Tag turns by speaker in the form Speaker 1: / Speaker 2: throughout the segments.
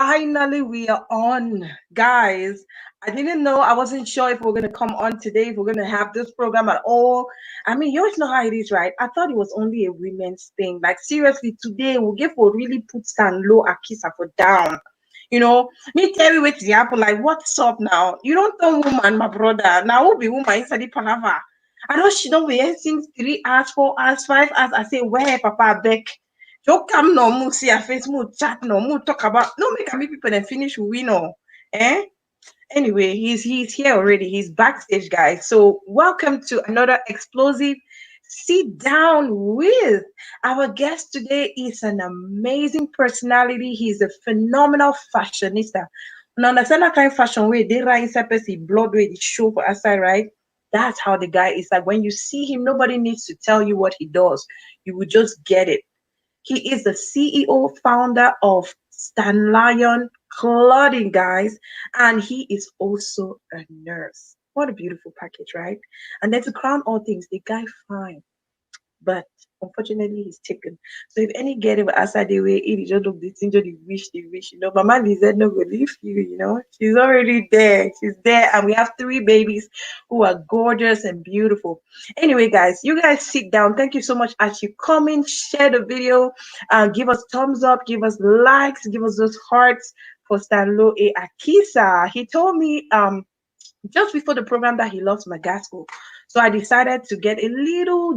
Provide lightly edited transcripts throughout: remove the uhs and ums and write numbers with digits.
Speaker 1: finally we are on, guys. I didn't know. I wasn't sure if we're gonna come on today, if we're gonna have this program at all. I mean, you always know how it is, right? I thought it was only a women's thing. Like seriously, today we'll give for really put Stanlo Akisah for down. Me tell you what's the apple. Like, what's up now? You don't know woman, my brother. Now who be woman inside the palava? I know she don't be here since 3 hours, 4 hours, 5 hours. I say, where Papa Beck? Don't come no more see a face, more chat, no more talk about no make a people and finish we know. Eh? Anyway, he's here already. He's backstage, guys. So welcome to another explosive sit down with our guest today. Is an amazing personality. He's a phenomenal fashionista. Now understand that kind of fashion way they write inside blood way the show for outside, right? That's how the guy is. Like when you see him, nobody needs to tell you what he does. You will just get it. He is the CEO, founder of Stanlion Clothing, guys, and he is also a nurse. What a beautiful package, right? And then to crown all things, the guy fine, but unfortunately he's taken. So if any get him outside the way, he just look this into the wish, Mama Lizette no go leave you, she's already there. She's there, and we have 3 babies who are gorgeous and beautiful. Anyway, guys, you guys sit down. Thank you so much as you comment, share the video, give us thumbs up, give us likes, give us those hearts for Stanlo A. Akisah. He told me just before the program that he loves Magasco. So I decided to get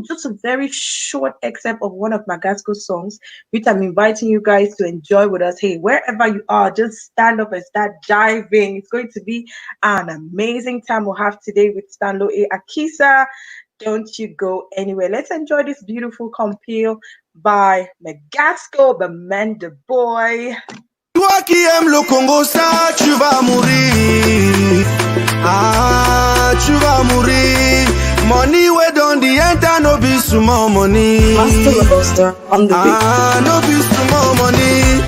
Speaker 1: just a very short excerpt of one of Magasco's songs, which I'm inviting you guys to enjoy with us. Hey, wherever you are, just stand up and start jiving. It's going to be an amazing time we'll have today with Stanlo A. Akisah. Don't you go anywhere. Let's enjoy this beautiful compile by Magasco, the man, the boy.
Speaker 2: Toi qui aimes le Congo, ça, tu vas mourir. Ah, tu vas mourir. Money we don't the enter, no be small money.
Speaker 1: Master on the beat.
Speaker 2: Ah, no be small money.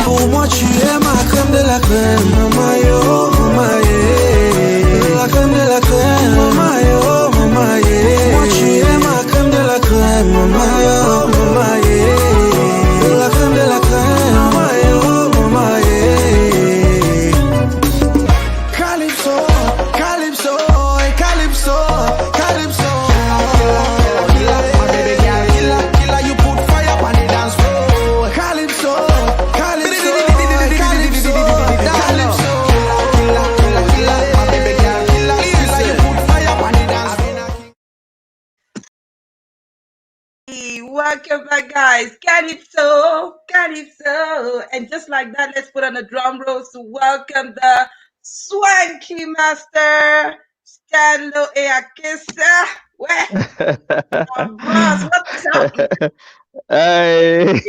Speaker 2: Pour moi, tu es ma crème de la crème. Mama yo, mama yeah. La crème de la crème. Mama yo, mama yeah. Moi, tu es ma crème de la crème. Mama yo, mama yeah. La crème de la crème. Mama yo, mama yeah. Calypso, calypso, calypso, calypso. Killer, you put fire on the dance floor. Calypso, calypso, calypso, calypso. Killer, my baby girl. Killer, you put fire on the dance floor.
Speaker 1: Welcome back, guys. Calypso, Calypso. And just like that, let's put on the drum rolls to welcome the swanky master, Stanlo A. Akisah. Where? Boss, what's up?
Speaker 3: Hey,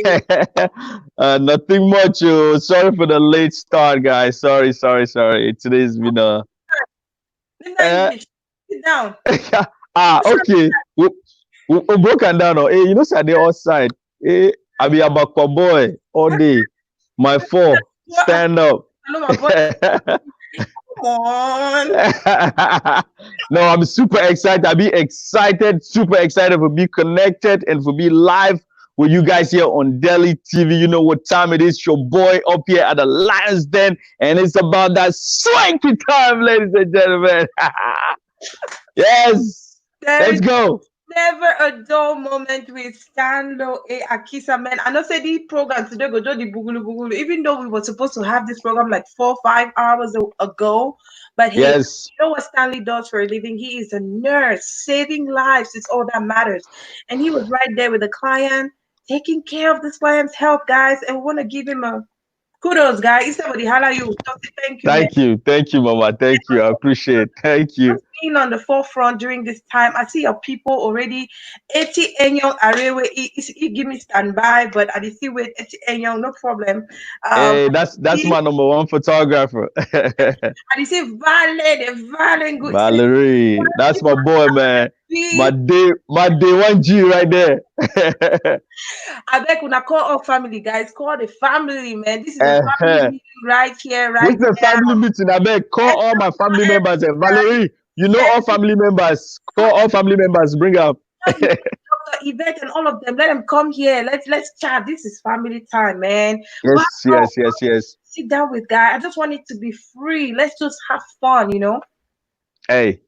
Speaker 3: nothing much. Sorry for the late start, guys. Sorry. Today's been a.
Speaker 1: Sit down.
Speaker 3: Okay. We broken down. Hey, Saturday outside. Hey, I be about boy all day. My 4 stand up.
Speaker 1: Hello, my boy. Come on.
Speaker 3: No, I'm super excited. I be excited, super excited for be connected and for be live with you guys here on Delhi TV. You know what time it is. Your boy up here at the Lions Den, and it's about that swanky time, ladies and gentlemen. Yes, let's go.
Speaker 1: Never a dull moment with Stanlo A. Akisah, man. I know say the program today go do the bugulu. Even though we were supposed to have this program like 4-5 hours ago, but hey,
Speaker 3: Yes.
Speaker 1: You know what Stanley does for a living? He is a nurse, saving lives. It's all that matters. And he was right there with the client, taking care of this client's health, guys. And we want to give him a kudos, guys. Somebody holla you. Thank you.
Speaker 3: Thank you, Mama. Thank you. I appreciate it. Thank you.
Speaker 1: Being on the forefront during this time. I see your people already. Etchi, Enyong, Arrey, he give me standby, but I see with Etchi, Enyong, no problem.
Speaker 3: Hey, that's my number 1 photographer.
Speaker 1: I see Vale, good.
Speaker 3: Valerie, that's my boy, man. My day 1G right there.
Speaker 1: I beg when I call all family, guys. Call the family, man. This is a family meeting right here, right
Speaker 3: This is a family meeting. I beg call all my family members and Valerie. You know all family members. Call all family members. Bring up.
Speaker 1: Dr. Yvette and all of them. Let them come here. Let's chat. This is family time, man. Wow,
Speaker 3: Yes, yes, yes, yes.
Speaker 1: sit down with guy. I just want it to be free. Let's just have fun, you know.
Speaker 3: Hey,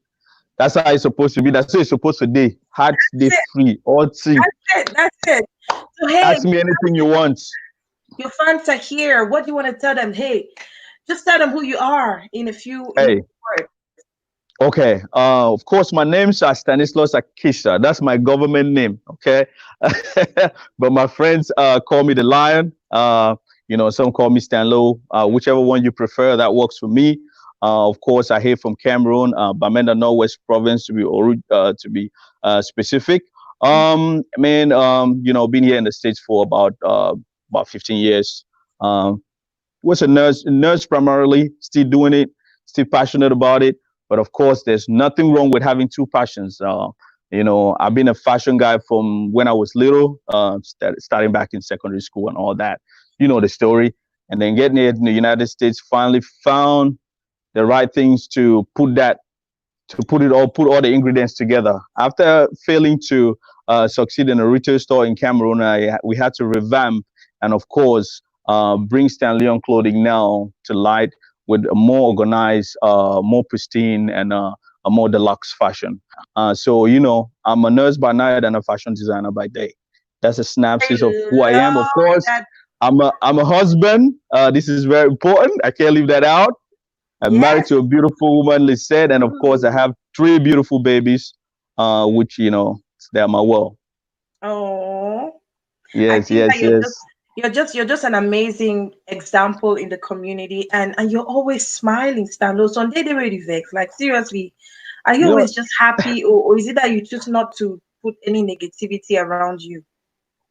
Speaker 3: that's how it's supposed to be. That's how it's supposed to be. Heart day
Speaker 1: That's it.
Speaker 3: free. All tea.
Speaker 1: That's it. That's it. So hey,
Speaker 3: Ask me anything you want.
Speaker 1: your fans are here. What do you want to tell them? Hey, just tell them who you are in a
Speaker 3: Hey,
Speaker 1: few words.
Speaker 3: okay. Of course, my name's Stanislaus Akisah. That's my government name. Okay. But my friends call me the Lion. Some call me Stanlo. Whichever one you prefer, that works for me. Of course, I hail from Cameroon, Bamenda Northwest Province to be specific. Been here in the States for about 15 years. Was a nurse primarily, still doing it, still passionate about it. But of course, there's nothing wrong with having two passions. I've been a fashion guy from when I was little, starting back in secondary school and all that. You know the story. And then getting here in the United States, finally found the right things put all the ingredients together. After failing to succeed in a retail store in Cameroon, we had to revamp and, of course, bring Stanlion clothing now to light with a more organized, more pristine, and a more deluxe fashion. I'm a nurse by night and a fashion designer by day. That's a
Speaker 1: I
Speaker 3: synopsis of who I am. Of
Speaker 1: love
Speaker 3: course,
Speaker 1: that.
Speaker 3: I'm a husband. This is very important. I can't leave that out. I'm married
Speaker 1: Yes.
Speaker 3: to a beautiful woman, Lisette, and of course, I
Speaker 1: Ooh.
Speaker 3: have three beautiful babies, which they're my world.
Speaker 1: Oh. I
Speaker 3: Yes,
Speaker 1: think that
Speaker 3: yes, yes.
Speaker 1: you're just an amazing example in the community, and you're always smiling, Stanley. So on day really vex. Like seriously, are you
Speaker 3: You know,
Speaker 1: always just happy, or is it that you choose not to put any negativity around you?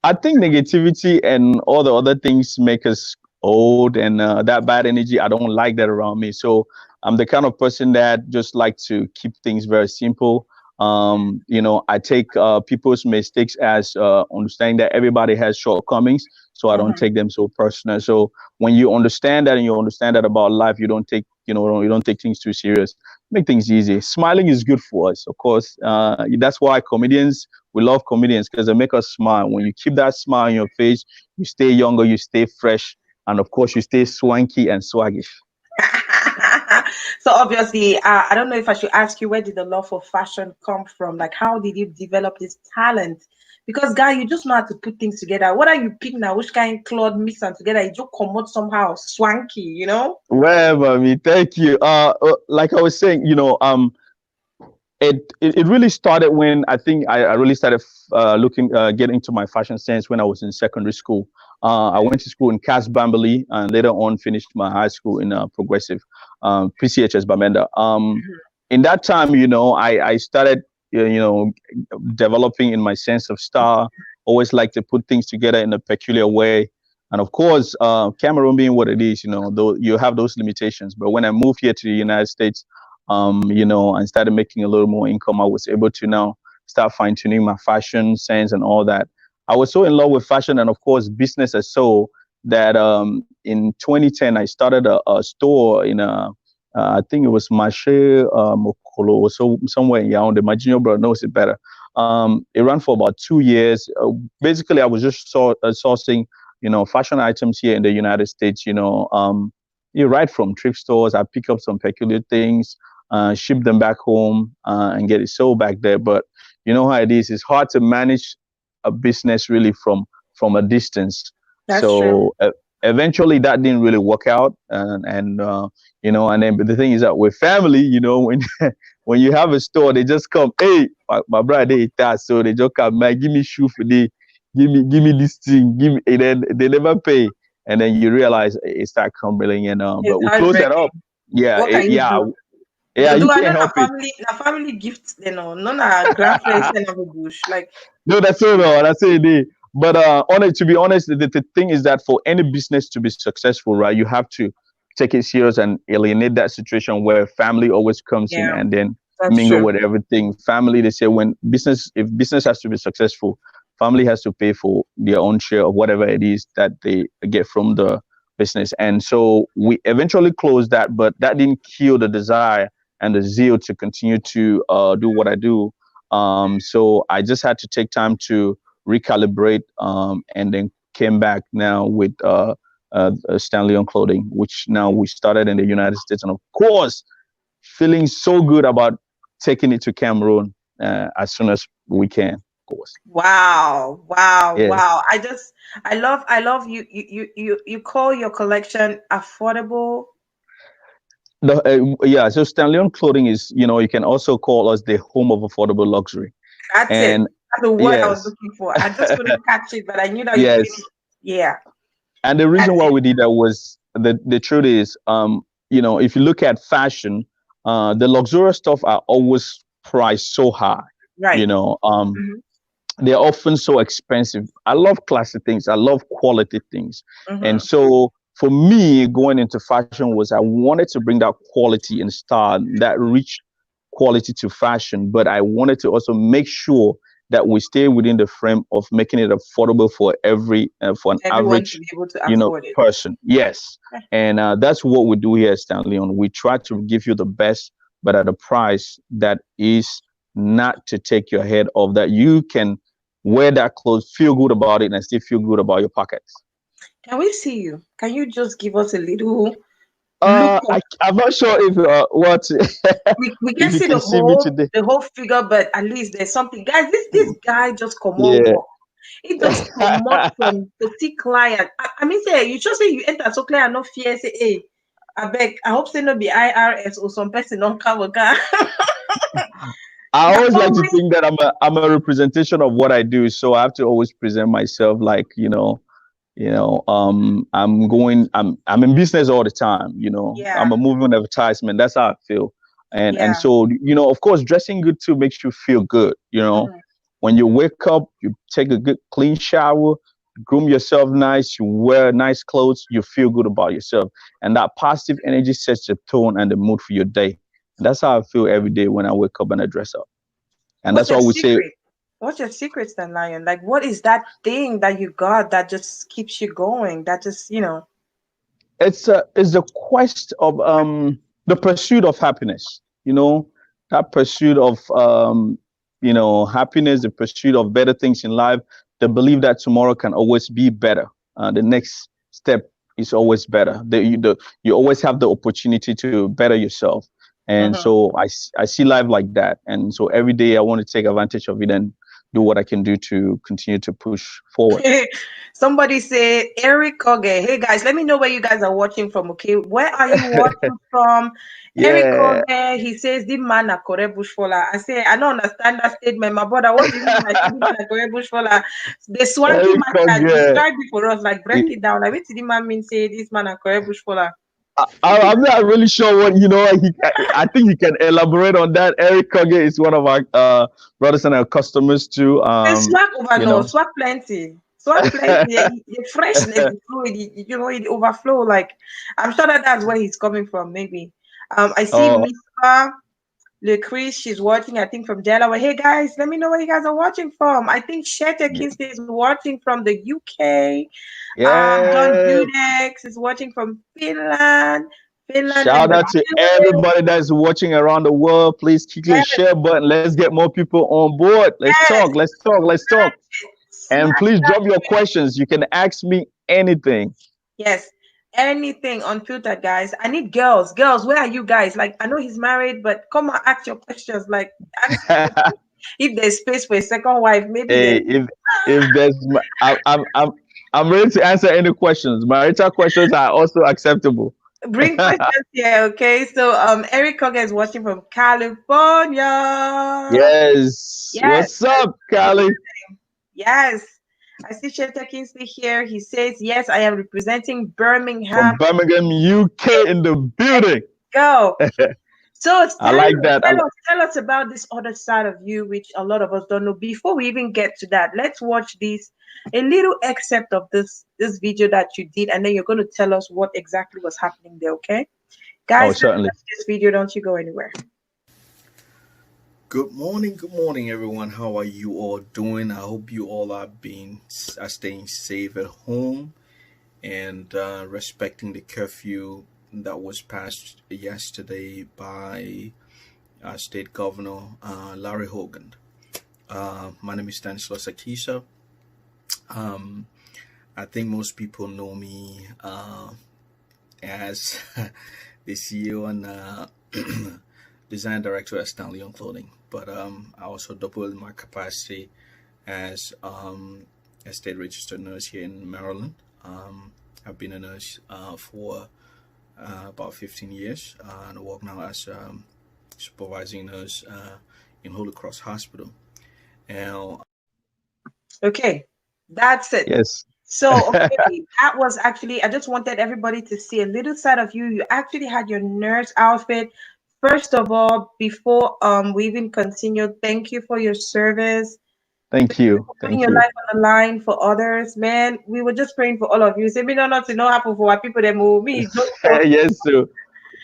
Speaker 3: I think negativity and all the other things make us old, and that bad energy, I don't like that around me. So I'm the kind of person that just like to keep things very simple. I take people's mistakes as understanding that everybody has shortcomings, so I don't
Speaker 1: Mhm.
Speaker 3: take them so personal. So when you understand that and you understand that about life, you don't take things too serious. Make things easy. Smiling is good for us, of course. That's why comedians, we love comedians because they make us smile. When you keep that smile on your face, you stay younger, you stay fresh, and of course, you stay swanky and swaggish.
Speaker 1: So obviously, I don't know if I should ask you, where did the love for fashion come from? Like, how did you develop this talent? Because guy, you just know how to put things together. What are you picking now? Which kind of cloth mix them together? You just come out somehow swanky, you know?
Speaker 3: Well, mommy, thank you. Like I was saying, it really started when I think I really started getting into my fashion sense when I was in secondary school. I went to school in Cas Bambali and later on finished my high school in Progressive, PCHS Bamenda. In that time, I started, developing in my sense of style. Always like to put things together in a peculiar way. And of course, Cameroon being what it is, though you have those limitations. But when I moved here to the United States, and started making a little more income, I was able to now start fine tuning my fashion sense and all that. I was so in love with fashion and, of course, business as so that in 2010, I started a store I think it was Marché Mokolo, so somewhere in Yaoundé. My junior brother knows it better. It ran for about 2 years. Basically, I was just sourcing, fashion items here in the United States, right from thrift stores. I pick up some peculiar things, ship them back home, and get it sold back there. But you know how it is. It's hard to manage a business really from a distance.
Speaker 1: That's true.
Speaker 3: So eventually that didn't really work out, and then but the thing is that with family, when when you have a store, they just come, hey, my brother, they that, so they just come, man, give me shoe for day, give me this thing, give me, and then they never pay, and then you realize it start crumbling, and
Speaker 1: It's
Speaker 3: but we close that up.
Speaker 1: heartbreaking.
Speaker 3: Yeah,
Speaker 1: What can you
Speaker 3: yeah,
Speaker 1: do?
Speaker 3: yeah,
Speaker 1: Do
Speaker 3: you
Speaker 1: I
Speaker 3: can't
Speaker 1: know
Speaker 3: help it.
Speaker 1: na family gift, none our grandparents send of a bush. Like
Speaker 3: No, that's all. No, that's it. But to be honest, the thing is that for any business to be successful, right, you have to take it serious and alienate that situation where family always comes in
Speaker 1: yeah,
Speaker 3: and then
Speaker 1: that's
Speaker 3: mingle
Speaker 1: true.
Speaker 3: with everything. Family, they say if business has to be successful, family has to pay for their own share of whatever it is that they get from the business. And so we eventually closed that, but that didn't kill the desire and the zeal to continue to do what I do. So I just had to take time to recalibrate, and then came back now with Stanlion clothing, which now we started in the United States, and of course, feeling so good about taking it to Cameroon as soon as we can. Of course.
Speaker 1: Wow, wow,
Speaker 3: Yes.
Speaker 1: wow. I love you call your collection affordable.
Speaker 3: Yeah. So Stanlion clothing is, you can also call us the home of affordable luxury.
Speaker 1: That's it.
Speaker 3: And
Speaker 1: That's the word I was
Speaker 3: yes,
Speaker 1: looking for. I just couldn't catch it, but I knew that you
Speaker 3: yes.
Speaker 1: finished. Yeah,
Speaker 3: And the
Speaker 1: that's
Speaker 3: reason why
Speaker 1: it.
Speaker 3: we did that was the truth is, if you look at fashion, the luxurious stuff are always priced so high.
Speaker 1: Right.
Speaker 3: You know,
Speaker 1: Mm-hmm.
Speaker 3: they're often so expensive. I love classy things. I love quality things. And
Speaker 1: Mm-hmm.
Speaker 3: so for me, going into fashion was I wanted to bring that quality and style, that rich quality to fashion, but I wanted to also make sure that we stay within the frame of making it affordable for for an
Speaker 1: Everyone to
Speaker 3: average,
Speaker 1: be able to afford it.
Speaker 3: person. Yes. And that's what we do here at Stanlion. We try to give you the best, but at a price that is not to take your head off, that you can wear that clothes, feel good about it, and still feel good about your pockets.
Speaker 1: Can we see you? Can you just give us a little look of
Speaker 3: I'm not sure if what
Speaker 1: we can
Speaker 3: if you
Speaker 1: see
Speaker 3: can see me today.
Speaker 1: the whole figure, but at least there's something. Guys, this guy just come on
Speaker 3: Yeah.
Speaker 1: walk. He just come out from to see client. I mean, say you just say you enter so clear and no fear. Say, hey, I beg. I hope say no be IRS or some person don't cover car.
Speaker 3: I
Speaker 1: You're
Speaker 3: always like to
Speaker 1: always
Speaker 3: think that I'm a representation of what I do, so I have to always present myself like, I'm in business all the time. I'm
Speaker 1: yeah,
Speaker 3: a moving advertisement. That's how I feel. And
Speaker 1: yeah.
Speaker 3: so, of course, dressing good too makes you feel good.
Speaker 1: Mhm.
Speaker 3: When you wake up, you take a good clean shower, groom yourself nice, you wear nice clothes, you feel good about yourself. And that positive energy sets the tone and the mood for your day. And that's how I feel every day when I wake up and I dress up. And
Speaker 1: What's
Speaker 3: that's
Speaker 1: your
Speaker 3: why we say
Speaker 1: secret? What's your secret, Stan Lion? Like, what is that thing that you got that just keeps you going? That just,
Speaker 3: it's the quest of the pursuit of happiness, that pursuit of happiness, the pursuit of better things in life, the belief that tomorrow can always be better. The next step is always better. You always have the opportunity to better yourself. And
Speaker 1: Mhm.
Speaker 3: so I see life like that, and so every day I want to take advantage of it and do what I can do to continue to push forward.
Speaker 1: Somebody say Eric Koge. Hey guys, let me know where you guys are watching from. Okay, where are you watching from? Eric
Speaker 3: Yeah,
Speaker 1: Koge. He says the man a Kore Bushfola. I say I don't understand that statement, my brother. What do you mean by the man a Kore Bushfola? The swanky
Speaker 3: Eric
Speaker 1: man can
Speaker 3: Koge.
Speaker 1: describe it for us. Like break it down. Like what did the man mean? Say this man a Kore Bushfola.
Speaker 3: I'm not really sure what I think he can elaborate on that. Eric Koge is one of our brothers and our customers too.
Speaker 1: The swag over
Speaker 3: You
Speaker 1: no
Speaker 3: know,
Speaker 1: swag plenty. Swag plenty. The freshness, the fluid, it overflow. Like I'm sure that that's where he's coming from. Maybe. I see
Speaker 3: oh
Speaker 1: Mispa Lachris. She's watching. I think from Delaware. Hey guys, let me know where you guys are watching from. I think Shete
Speaker 3: yeah,
Speaker 1: Kingston is watching from the UK. Don
Speaker 3: yeah.
Speaker 1: Judex is watching from Finland. Finland in
Speaker 3: Shout
Speaker 1: the
Speaker 3: out to
Speaker 1: building.
Speaker 3: everybody that's watching around the world. Please click the
Speaker 1: Yes,
Speaker 3: share button. Let's get more people on board. Let's
Speaker 1: yes.
Speaker 3: talk. Let's talk. Let's talk. And
Speaker 1: Smash
Speaker 3: please
Speaker 1: that.
Speaker 3: drop your questions. You can ask me anything.
Speaker 1: Yes, anything unfiltered, guys. I need girls. Girls, where are you guys? Like, I know he's married, but come and ask your questions. Like, ask if there's space for a second wife. Maybe
Speaker 3: Hey,
Speaker 1: there's
Speaker 3: if there's, I'm ready to answer any questions. Marital questions are also acceptable.
Speaker 1: bring questions here. Okay, so Eric Koga is watching from California.
Speaker 3: Yes.
Speaker 1: Yes,
Speaker 3: What's up, Kali?
Speaker 1: yes. I see Cheta Kingsley here. He says, yes, I am representing
Speaker 3: From
Speaker 1: Birmingham.
Speaker 3: Birmingham, UK, in the
Speaker 1: Let's
Speaker 3: building.
Speaker 1: go. So
Speaker 3: I
Speaker 1: tell
Speaker 3: like
Speaker 1: us,
Speaker 3: that.
Speaker 1: tell us about this other side of you, which a lot of us don't know. Before we even get to that, let's watch this a little excerpt of this video that you did, and then you're going to tell us what exactly was happening there. Okay,
Speaker 3: Oh,
Speaker 1: guys, let's
Speaker 3: certainly.
Speaker 1: watch this video. Don't you go anywhere.
Speaker 2: Good morning, everyone. How are you all doing? I hope you all are staying safe at home and respecting the curfew that was passed yesterday by State Governor Larry Hogan.
Speaker 4: My name is Stanislaus Akisah. Um, I think most people know me as the CEO and design director at Stanlo Clothing, but I also double my capacity as a state registered nurse here in Maryland. I've been a nurse for about 15 years, and I work now as supervising nurse in Holy Cross Hospital. And
Speaker 1: Okay, that's it.
Speaker 3: Yes.
Speaker 1: So, okay, that was actually, I just wanted everybody to see a little side of you. You actually had your nurse outfit. First of all, before we even continue, thank you for your service.
Speaker 3: Thank you.
Speaker 1: Putting
Speaker 3: Thank
Speaker 1: your
Speaker 3: you.
Speaker 1: life on the line for others, man. We were just praying for all of you. Say, me no nothing no happen for what people that move me. Don't post.
Speaker 3: Yes, sir.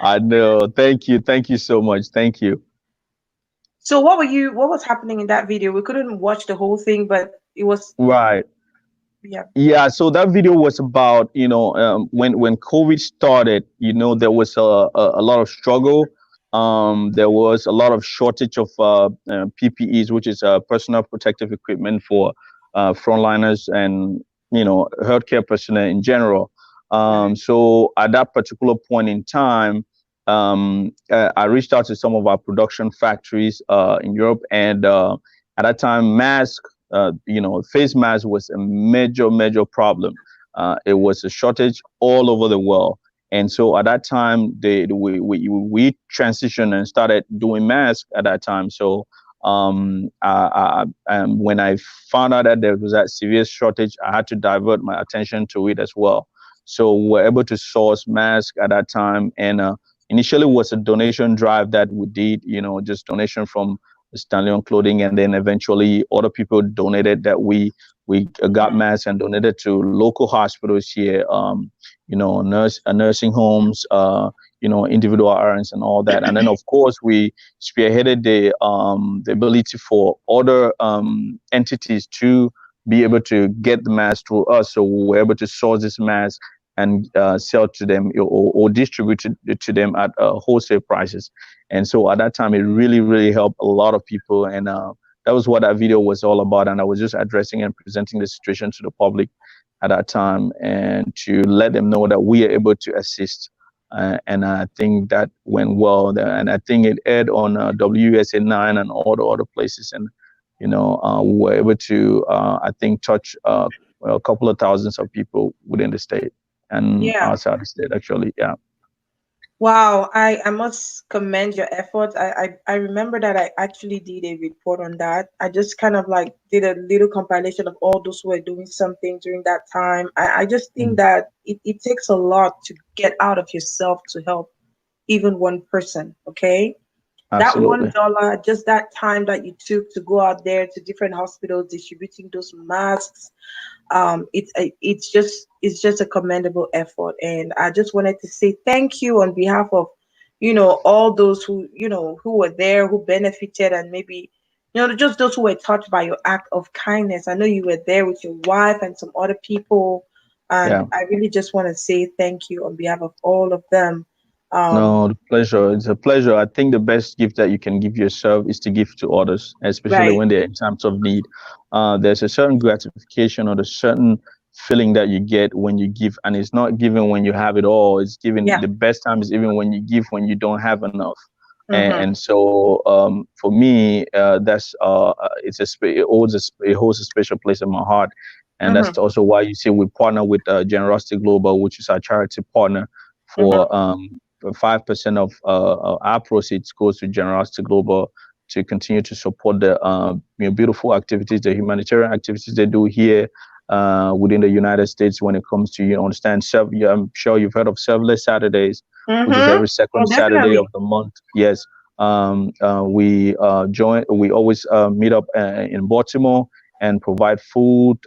Speaker 3: I know. Thank you. Thank you so much. Thank you.
Speaker 1: So what was happening in that video? We couldn't watch the whole thing, but it was,
Speaker 3: Right.
Speaker 1: yeah.
Speaker 3: Yeah, so that video was about, when COVID started, there was a lot of struggle. There was a lot of shortage of PPEs, which is personal protective equipment for frontliners and, healthcare personnel in general. So at that particular point in time, I reached out to some of our production factories in Europe, and at that time, face mask was a major problem. It was a shortage all over the world. And so at that time, we transitioned and started doing masks at that time. So when I found out that there was that severe shortage, I had to divert my attention to it as well. So we were able to source masks at that time. And initially it was a donation drive that we did, just donation from Stanlion Clothing, and then eventually other people donated that we got masks and donated to local hospitals here, nursing homes, individual errands and all that. And then of course we spearheaded the ability for other entities to be able to get the mask through us. So we were able to source this mask and sell to them, or distribute it to them at wholesale prices. And so at that time, it really helped a lot of people. And that was what that video was all about. And I was just addressing and presenting the situation to the public at that time, and to let them know that we are able to assist. And I think that went well. And I think it aired on WUSA 9 and all the other places. And, we were able to, I think, touch a couple of thousands of people within the state and
Speaker 1: Yeah.
Speaker 3: outside the state, actually. Yeah.
Speaker 1: Wow, I must commend your efforts. I remember that I actually did a report on that. I just kind of like did a little compilation of all those who were doing something during that time. I just think that it takes a lot to get out of yourself to help even one person, okay? That
Speaker 3: Absolutely.
Speaker 1: $1, just that time that you took to go out there to different hospitals distributing those masks, it's just a commendable effort, and I just wanted to say thank you on behalf of all those who were there, who benefited, and maybe just those who were touched by your act of kindness. I know you were there with your wife and some other people, and
Speaker 3: Yeah.
Speaker 1: I really just want to say thank you on behalf of all of them.
Speaker 3: No, the pleasure. It's a pleasure. I think the best gift that you can give yourself is to give to others, especially
Speaker 1: Right.
Speaker 3: when they're in times of need. There's a certain gratification or a certain feeling that you get when you give, and it's not given when you have it all. It's given,
Speaker 1: Yeah.
Speaker 3: the best time is even when you give when you don't have enough. And,
Speaker 1: Mm-hmm.
Speaker 3: and so for me, that's it holds a special place in my heart, and that's
Speaker 1: Mm-hmm.
Speaker 3: also why you see we partner with Generosity Global, which is our charity partner
Speaker 1: Mm-hmm.
Speaker 3: for 5% of our proceeds goes to Generosity Global to continue to support the beautiful activities, the humanitarian activities they do here within the United States when it comes to, understand, I'm sure you've heard of Serverless Saturdays, which is
Speaker 1: Mm-hmm.
Speaker 3: every
Speaker 1: Oh,
Speaker 3: second Saturday of
Speaker 1: definitely.
Speaker 3: the month. Yes. We always meet up in Baltimore and provide food,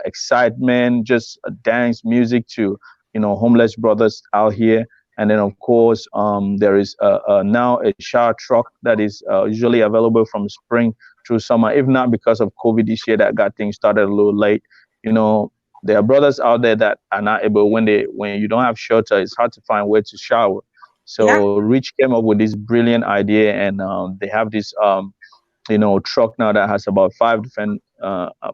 Speaker 3: excitement, just dance music to, homeless brothers out here. And then, of course, there is now a shower truck that is usually available from spring through summer, if not because of COVID this year that got things started a little late. There are brothers out there that are not able, when you don't have shelter, it's hard to find where to shower.
Speaker 1: Yeah.
Speaker 3: So Rich came up with this brilliant idea, and they have this truck now that has about 5 different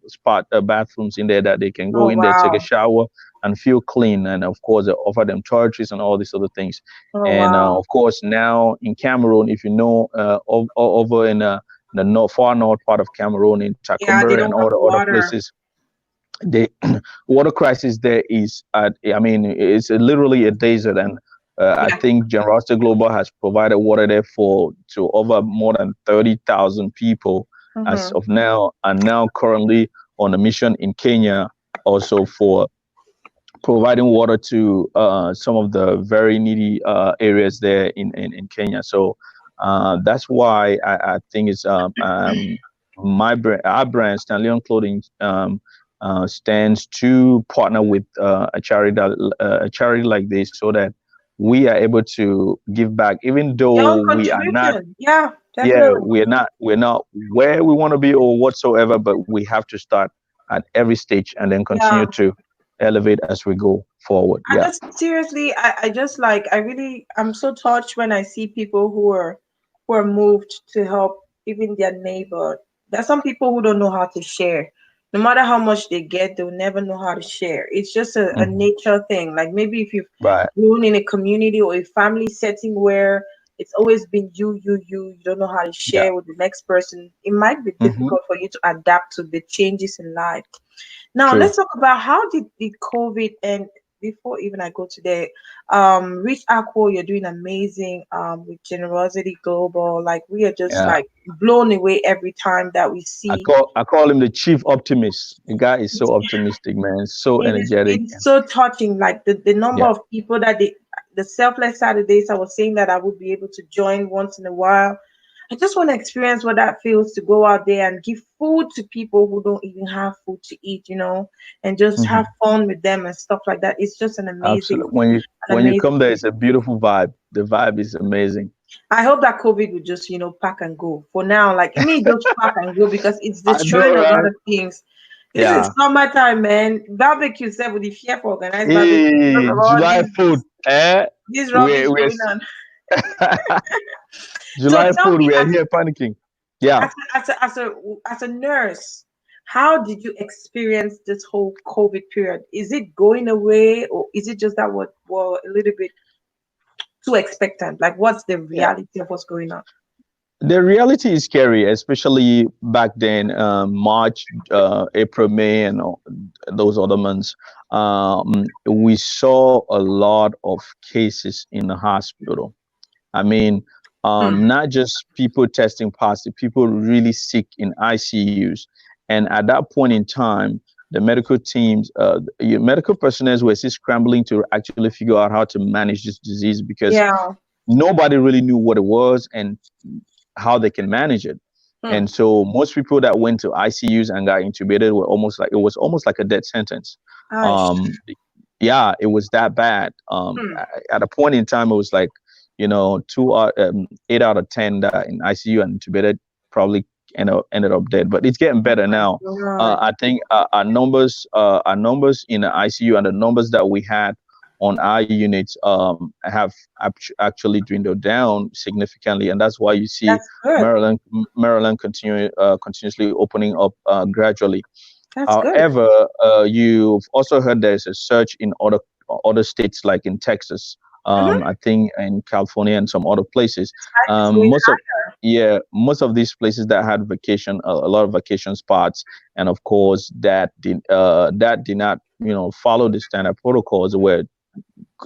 Speaker 3: spot bathrooms in there that they can go
Speaker 1: Oh
Speaker 3: in there, take a
Speaker 1: wow.
Speaker 3: shower, and feel clean. And of course, they offer them toiletries and all these other things.
Speaker 1: Oh
Speaker 3: And
Speaker 1: wow.
Speaker 3: of course, now in Cameroon, if you know, over in the far north part of Cameroon, in
Speaker 1: Yeah, they
Speaker 3: Tacumber and
Speaker 1: don't
Speaker 3: all
Speaker 1: have
Speaker 3: the other
Speaker 1: water.
Speaker 3: places, the water crisis there is I mean, it's literally a desert. And I
Speaker 1: Yeah.
Speaker 3: think Generosity Global has provided water there for to over more than 30,000 people as
Speaker 1: Mm-hmm.
Speaker 3: of now, and now currently on a mission in Kenya also for providing water to some of the very needy areas there in Kenya. So that's why I think it's my brand, our brand, Stanlion Clothing, stands to partner with a charity like this, so that we are able to give back, even
Speaker 1: Your own
Speaker 3: though we are not.
Speaker 1: contribution. Yeah,
Speaker 3: Yeah,
Speaker 1: definitely.
Speaker 3: we're not where we want to be or whatsoever, but we have to start at every stage and then continue
Speaker 1: Yeah.
Speaker 3: to elevate as we go forward.
Speaker 1: I
Speaker 3: Yeah.
Speaker 1: just seriously, I just like, I really, I'm so touched when I see people who are moved to help even their neighbor. There's some people who don't know how to share. No matter how much they get, they'll never know how to share. It's just a
Speaker 3: Hmm.
Speaker 1: nature thing. Like maybe if you've
Speaker 3: Right.
Speaker 1: grown in a community or a family setting where it's always been you don't know how to
Speaker 3: Yeah.
Speaker 1: share with the next person, it might be
Speaker 3: Hmm.
Speaker 1: difficult for you to adapt to the changes in life. Now
Speaker 3: True.
Speaker 1: let's talk about how did COVID, and before even I go to the Rich Aqua, you're doing amazing with Generosity Global. Like we are just
Speaker 3: Yeah.
Speaker 1: like blown away every time that we see.
Speaker 3: I call him the chief optimist. The guy is so optimistic, man. So energetic.
Speaker 1: It's so touching, like the number
Speaker 3: Yeah.
Speaker 1: of people that the selfless Saturdays I was saying that I would be able to join once in a while. I just want to experience what that feels to go out there and give food to people who don't even have food to eat, and just have
Speaker 3: Hmm.
Speaker 1: fun with them and stuff like that. It's just
Speaker 3: Absolutely.
Speaker 1: an
Speaker 3: When you come
Speaker 1: amazing
Speaker 3: there, it's a
Speaker 1: feeling.
Speaker 3: beautiful vibe. The vibe is amazing.
Speaker 1: I hope that COVID will just, pack and go for now. Like, it may just pack and go because it's
Speaker 3: I know,
Speaker 1: destroying a lot
Speaker 3: right?
Speaker 1: of things. This is
Speaker 3: Yeah.
Speaker 1: summertime, man. Barbecue, self with the fear for organized barbecue because
Speaker 3: Hey,
Speaker 1: of all
Speaker 3: July food.
Speaker 1: this rubbish
Speaker 3: We're
Speaker 1: going on. So
Speaker 3: July
Speaker 1: tell
Speaker 3: food.
Speaker 1: me,
Speaker 3: We are here panicking. Yeah.
Speaker 1: as a nurse, how did you experience this whole COVID period? Is it going away, or is it just that what were a little bit too expectant? Like, what's the
Speaker 3: Yeah.
Speaker 1: reality of what's going on?
Speaker 3: The reality is scary, especially back then, March, April, May, and those other months. We saw a lot of cases in the hospital. I mean,
Speaker 1: Hmm.
Speaker 3: not just people testing positive, people really sick in ICUs. And at that point in time, the medical teams, your medical personnel were still scrambling to actually figure out how to manage this disease, because
Speaker 1: Yeah.
Speaker 3: nobody really knew what it was and how they can manage it.
Speaker 1: Hmm.
Speaker 3: And so most people that went to ICUs and got intubated were almost like, it was almost like a death sentence.
Speaker 1: Gosh.
Speaker 3: Um, yeah, it was that bad.
Speaker 1: Hmm.
Speaker 3: At a point in time, it was like, 8 out of 10 that in ICU and intubated probably ended up dead. But it's getting
Speaker 1: Oh
Speaker 3: better
Speaker 1: my
Speaker 3: now.
Speaker 1: God.
Speaker 3: I think our numbers in the ICU and the numbers that we had on our units have actually dwindled down significantly, and that's why you see
Speaker 1: That's good.
Speaker 3: Maryland continuously opening up gradually.
Speaker 1: That's good.
Speaker 3: However, you've also heard there's a surge in other states like in Texas,
Speaker 1: Mm-hmm.
Speaker 3: I think in California and some other places.
Speaker 1: It's going
Speaker 3: Most of Yeah, most of these places that had a lot of vacation spots, and of course that did not follow the standard protocols, where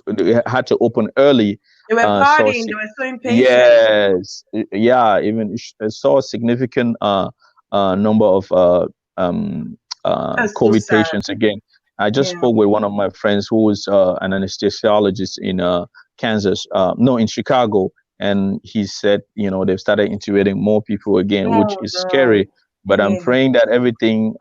Speaker 3: they had to open early.
Speaker 1: They were
Speaker 3: Saw
Speaker 1: partying, they were so impatient.
Speaker 3: Yes, yeah, even saw a significant number of
Speaker 1: That's so
Speaker 3: COVID
Speaker 1: sad.
Speaker 3: patients again. I just
Speaker 1: Yeah.
Speaker 3: spoke with one of my friends who was an anesthesiologist in Kansas, no, in Chicago, and he said, they've started intubating more people again, which
Speaker 1: Oh
Speaker 3: is
Speaker 1: no.
Speaker 3: scary. But I'm
Speaker 1: Yeah.
Speaker 3: praying that everything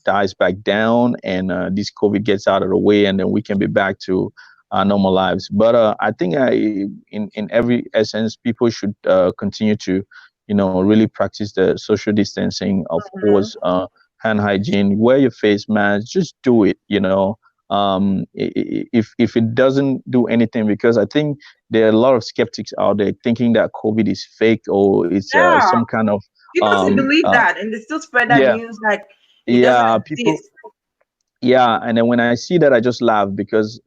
Speaker 3: dies back down, and this COVID gets out of the way, and then we can be back to our normal lives. But I think in every essence, people should continue to, really practice the social distancing, of
Speaker 1: Mhm.
Speaker 3: course, hand hygiene, wear your face mask, just do it. If it doesn't do anything, because I think there are a lot of skeptics out there thinking that COVID is fake, or it's
Speaker 1: Yeah.
Speaker 3: some kind of
Speaker 1: People still believe
Speaker 3: uh,
Speaker 1: that, and they still spread that
Speaker 3: yeah,
Speaker 1: news like it doesn't
Speaker 3: yeah, people,
Speaker 1: exist.
Speaker 3: yeah. And then when I see that, I just laugh because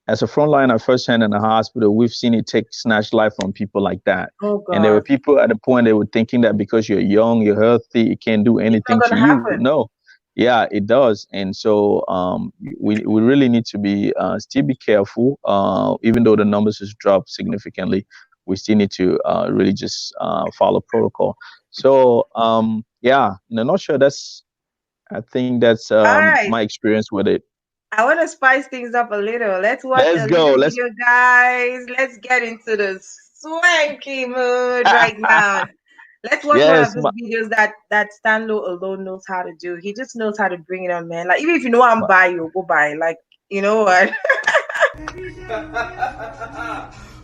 Speaker 3: as a frontliner firsthand in the hospital, we've seen it take snatch life from people like that.
Speaker 1: Oh
Speaker 3: And there were
Speaker 1: God,
Speaker 3: people at the point they were thinking that because you're young, you're healthy, it can't do
Speaker 1: it's not
Speaker 3: anything to
Speaker 1: gonna
Speaker 3: you.
Speaker 1: happen.
Speaker 3: No, yeah, it does. And so we really need to be still be careful. Even though the numbers has dropped significantly, we still need to really just follow protocol. So yeah, in a nutshell, that's I think that's
Speaker 1: All right.
Speaker 3: my experience with it.
Speaker 1: I want to spice things up a little. Let's watch
Speaker 3: Let's
Speaker 1: a
Speaker 3: go.
Speaker 1: little
Speaker 3: Let's
Speaker 1: video, guys. Let's get into the swanky mood right now. Let's watch one of
Speaker 3: yes,
Speaker 1: those videos that Stanlo alone knows how to do. He just knows how to bring it on, man. Like even if you know I'm by you, go by. Like you know what?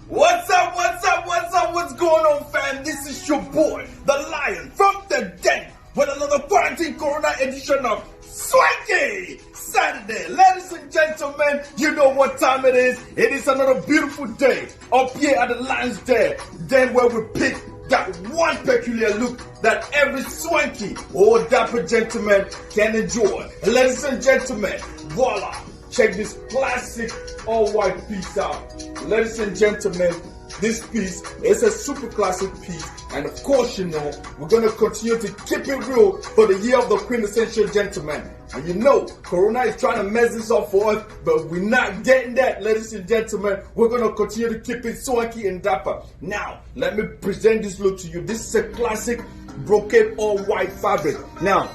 Speaker 2: What's up, what's up, what's up, what's going on, fam? This is your boy, the Lion from the dead, with another quarantine Corona edition of Swanky Saturday. Ladies and gentlemen, you know what time it is. It is another beautiful day up here at the Lion's Den where we pick that one peculiar look that every swanky or dapper gentleman can enjoy. Ladies and gentlemen, voila. Check this classic all-white piece out. Ladies and gentlemen, this piece is a super classic piece. And of course, you know, we're going to continue to keep it real for the year of the quintessential gentleman. And you know, Corona is trying to mess this up for us, but we're not getting that, ladies and gentlemen. We're going to continue to keep it swanky and dapper. Now, let me present this look to you. This is a classic brocade all-white fabric. Now,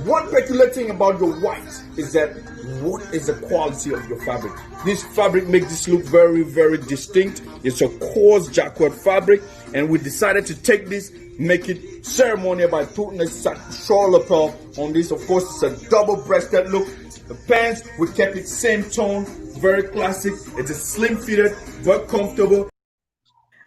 Speaker 2: one peculiar thing about your white is that what is the quality of your fabric? This fabric makes this look very, very distinct. It's a coarse jacquard fabric, and we decided to take this, make it ceremonial by putting a shawl lapel on this. Of course, it's a double-breasted look. The pants, we kept it same tone, very classic. It's a slim-fitted, but comfortable.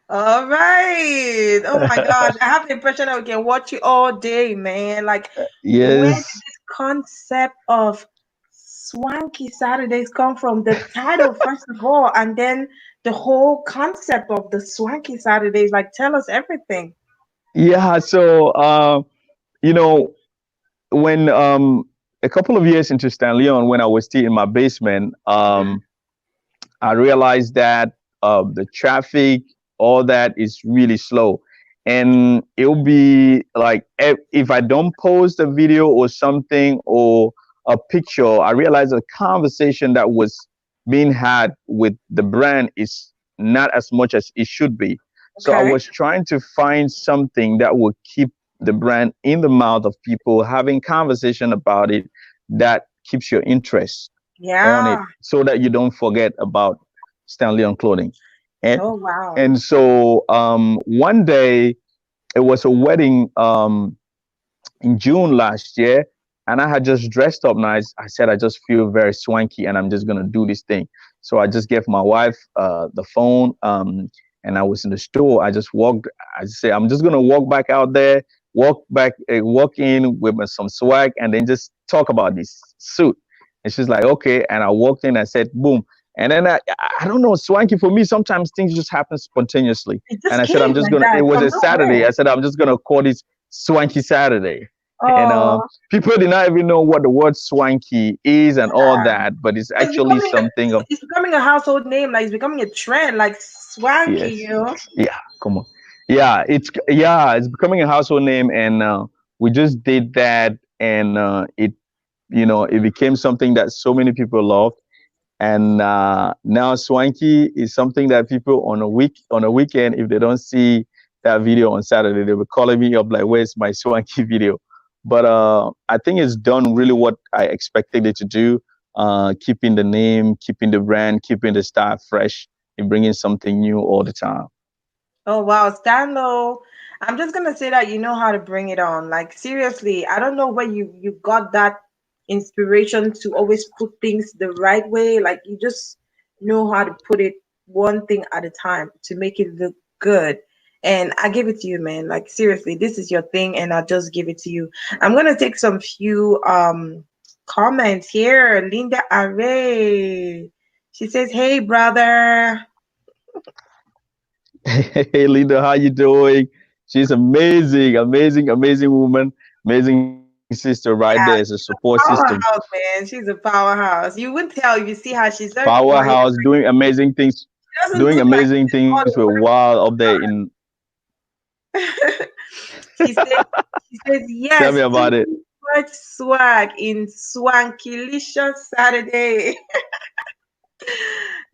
Speaker 1: All right. Oh my God. I have the impression that we can watch it all day, man. Like, where did
Speaker 3: yes.
Speaker 1: this concept of Swanky Saturdays come from? The title, first of all, and then the whole concept of the Swanky Saturdays. Like, tell us everything.
Speaker 3: Yeah. So, you know, when a couple of years into Stanlion, when I was still in my basement, I realized that the traffic, all that is really slow. And it'll be like if I don't post a video or something or a picture, I realize the conversation that was being had with the brand is not as much as it should be. So I
Speaker 1: Okay.
Speaker 3: was trying to find something that would keep the brand in the mouth of people, having conversation about it that keeps your interest on it
Speaker 1: Yeah.
Speaker 3: so that you don't forget about Stanley on clothing. And
Speaker 1: Oh, wow.
Speaker 3: and so one day it was a wedding in June last year, and I had just dressed up nice. I said I just feel very swanky, and I'm just gonna do this thing. So I just gave my wife the phone, and I was in the store. I just walked. I said I'm just gonna walk back out there, walk in with some swag, and then just talk about this suit. And she's like, okay. And I walked in. I said, boom. And then I don't know, swanky for me, sometimes things just happen spontaneously.
Speaker 1: It
Speaker 3: And
Speaker 1: just
Speaker 3: I said, I'm
Speaker 1: came
Speaker 3: just
Speaker 1: like
Speaker 3: gonna. It
Speaker 1: that
Speaker 3: was
Speaker 1: from
Speaker 3: a Saturday.
Speaker 1: nowhere.
Speaker 3: I said, I'm just gonna call this Swanky Saturday. And
Speaker 1: Oh,
Speaker 3: people did not even know what the word swanky is and all
Speaker 1: yeah.
Speaker 3: that, but it's
Speaker 1: It's
Speaker 3: actually
Speaker 1: becoming a,
Speaker 3: something of
Speaker 1: it's becoming a household name. Like, it's becoming a trend. Like, swanky,
Speaker 3: yes,
Speaker 1: you know?
Speaker 3: yeah, come on, it's becoming a household name, and we just did that, and it became something that so many people loved. And now swanky is something that people on a weekend, if they don't see that video on Saturday, they'll be calling me up like, "Where's my swanky video?" But I think it's done really what I expected it to do. Keeping the name, keeping the brand, keeping the style fresh, and bringing something new all the time.
Speaker 1: Oh wow, Stanlo. I'm just gonna say that you know how to bring it on. Like seriously, I don't know where you got that inspiration to always put things the right way. Like you just know how to put it one thing at a time to make it look good. And I give it to you, man. Like seriously, this is your thing, and I'll just give it to you. I'm gonna take some few comments here. Linda Arrey. She says, "Hey brother."
Speaker 3: Hey, Linda, how you doing? She's amazing, amazing, amazing woman, amazing sister right there as a
Speaker 1: Yeah,
Speaker 3: support system.
Speaker 1: powerhouse, man. She's a powerhouse. You would tell if you see her. She's very quiet.
Speaker 3: Powerhouse, doing amazing things,
Speaker 1: She doesn't
Speaker 3: doing
Speaker 1: look like
Speaker 3: amazing
Speaker 1: she's
Speaker 3: things
Speaker 1: all
Speaker 3: with Wild up there in.
Speaker 1: the she said, she says,
Speaker 3: Tell
Speaker 1: yes,
Speaker 3: me
Speaker 1: too
Speaker 3: about it.
Speaker 1: much swag in Swankylicious Saturday.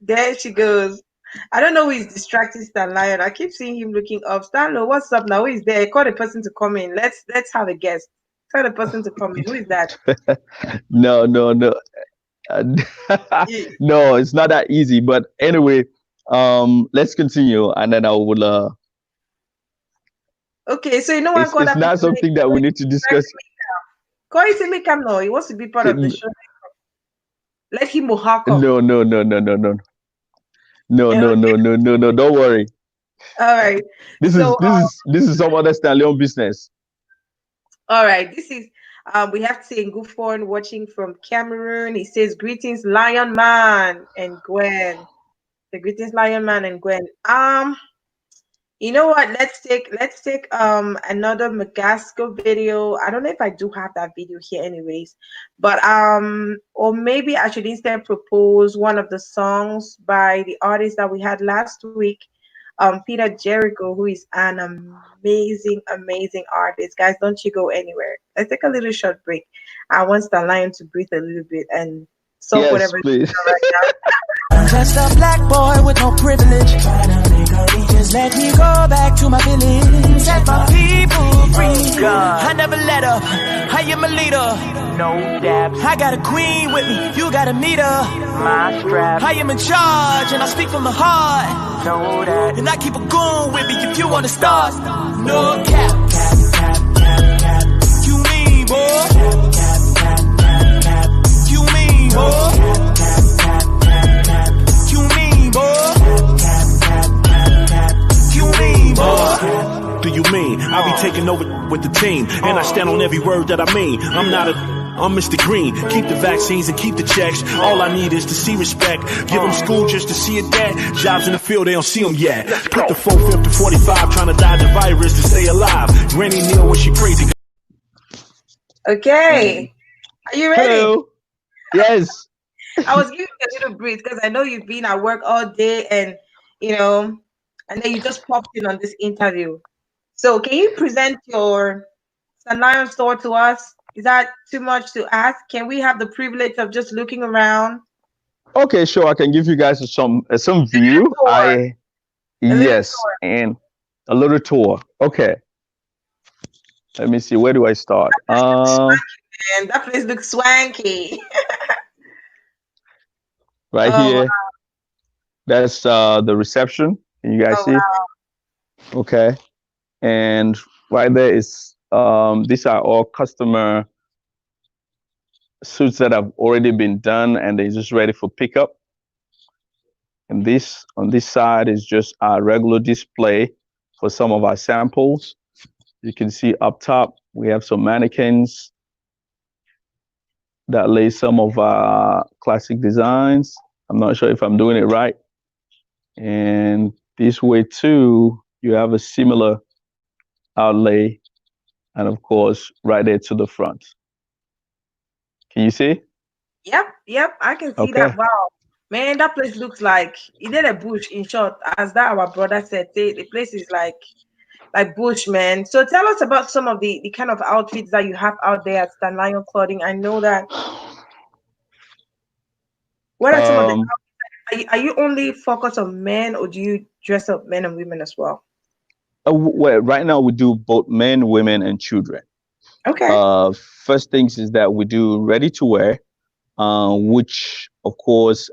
Speaker 1: There she goes. I don't know who is distracting Stan Lion. I keep seeing him looking up. Stanlo, what's up now? Who is there? Call the person to come in. Let's have a guest. Tell the person to come in. Who is that?
Speaker 3: No, no, no. Uh,
Speaker 1: Ye-
Speaker 3: no, it's not that easy. But anyway, let's continue, and then I will.
Speaker 1: Okay, so you know what? Call
Speaker 3: It's
Speaker 1: that
Speaker 3: not
Speaker 1: person.
Speaker 3: something that we need to discuss.
Speaker 1: Call it to make him know. He wants to be part of the show. Let him mohawk up.
Speaker 3: No, no, no, no, no, no, no,
Speaker 1: Okay.
Speaker 3: no, no, no, no, no. Don't worry.
Speaker 1: All right.
Speaker 3: This
Speaker 1: So
Speaker 3: is some other Stanlion business.
Speaker 1: all right, this is we have Ngufon watching from Cameroon. He says greetings, Lion Man and Gwen. The greetings, Lion Man and Gwen. You know what? Let's take another Magasco video. I don't know if I do have that video here anyways. But or maybe I should instead propose one of the songs by the artist that we had last week, Peter Jericho, who is an amazing, amazing artist. Guys, don't you go anywhere. Let's take a little short break. I want the lion to breathe a little bit and solve
Speaker 3: Yes,
Speaker 1: whatever is
Speaker 3: please.
Speaker 1: right now.
Speaker 2: Just a black boy with no privilege. Just let me go back to my village. Set my people free. I never let up. I am a leader. No dabs. I got a queen with me. You gotta meet her. My strap. I am in charge and I speak from the heart. Know that. And I keep a goon with me if you wanna start. No cap. You mean, boy? You mean, boy?
Speaker 5: Do you mean I'll be taking over with the team? And I stand on every word that I mean. I'm Mr. Green. Keep the vaccines and keep the checks. All I need is to see respect. Give them school just to see it that. Jobs in the field, they don't see them yet. Put the 4-5 to 45 trying to dodge the virus to stay alive. Granny Neal when she crazy.
Speaker 1: Okay. Are you ready?
Speaker 3: Hello. Yes.
Speaker 1: I was giving you a little breathe because I know you've been at work all day and and then you just popped in on this interview. So can you present your St. Lion store to us? Is that too much to ask? Can we have the privilege of just looking around?
Speaker 3: Okay, sure. I can give you guys some view.
Speaker 1: tour.
Speaker 3: Yes,
Speaker 1: tour.
Speaker 3: and a little tour. Okay. Let me see. Where do I start?
Speaker 1: And that place looks swanky.
Speaker 3: Right
Speaker 1: Oh,
Speaker 3: here.
Speaker 1: wow.
Speaker 3: That's the reception. Can you guys
Speaker 1: Oh,
Speaker 3: see?
Speaker 1: wow.
Speaker 3: Okay. And right there is these are all customer suits that have already been done and they're just ready for pickup. And this on this side is just our regular display for some of our samples. You can see up top we have some mannequins that lay some of our classic designs. I'm not sure if I'm doing it right. And this way too, you have a similar outlay, and of course, right there to the front. Can you see?
Speaker 1: Yep, I can see
Speaker 3: Okay.
Speaker 1: that. Wow. Man, that place looks like it did a bush in short, as that our brother said. The place is like bush, man. So tell us about some of the kind of outfits that you have out there at Stan Lion Clothing. I know that. What are some of the
Speaker 3: Um,
Speaker 1: are you only focused on men or do you dress up men and women as well?
Speaker 3: well, right now we do both men, women, and children.
Speaker 1: Okay.
Speaker 3: First things is that we do ready to wear, which of course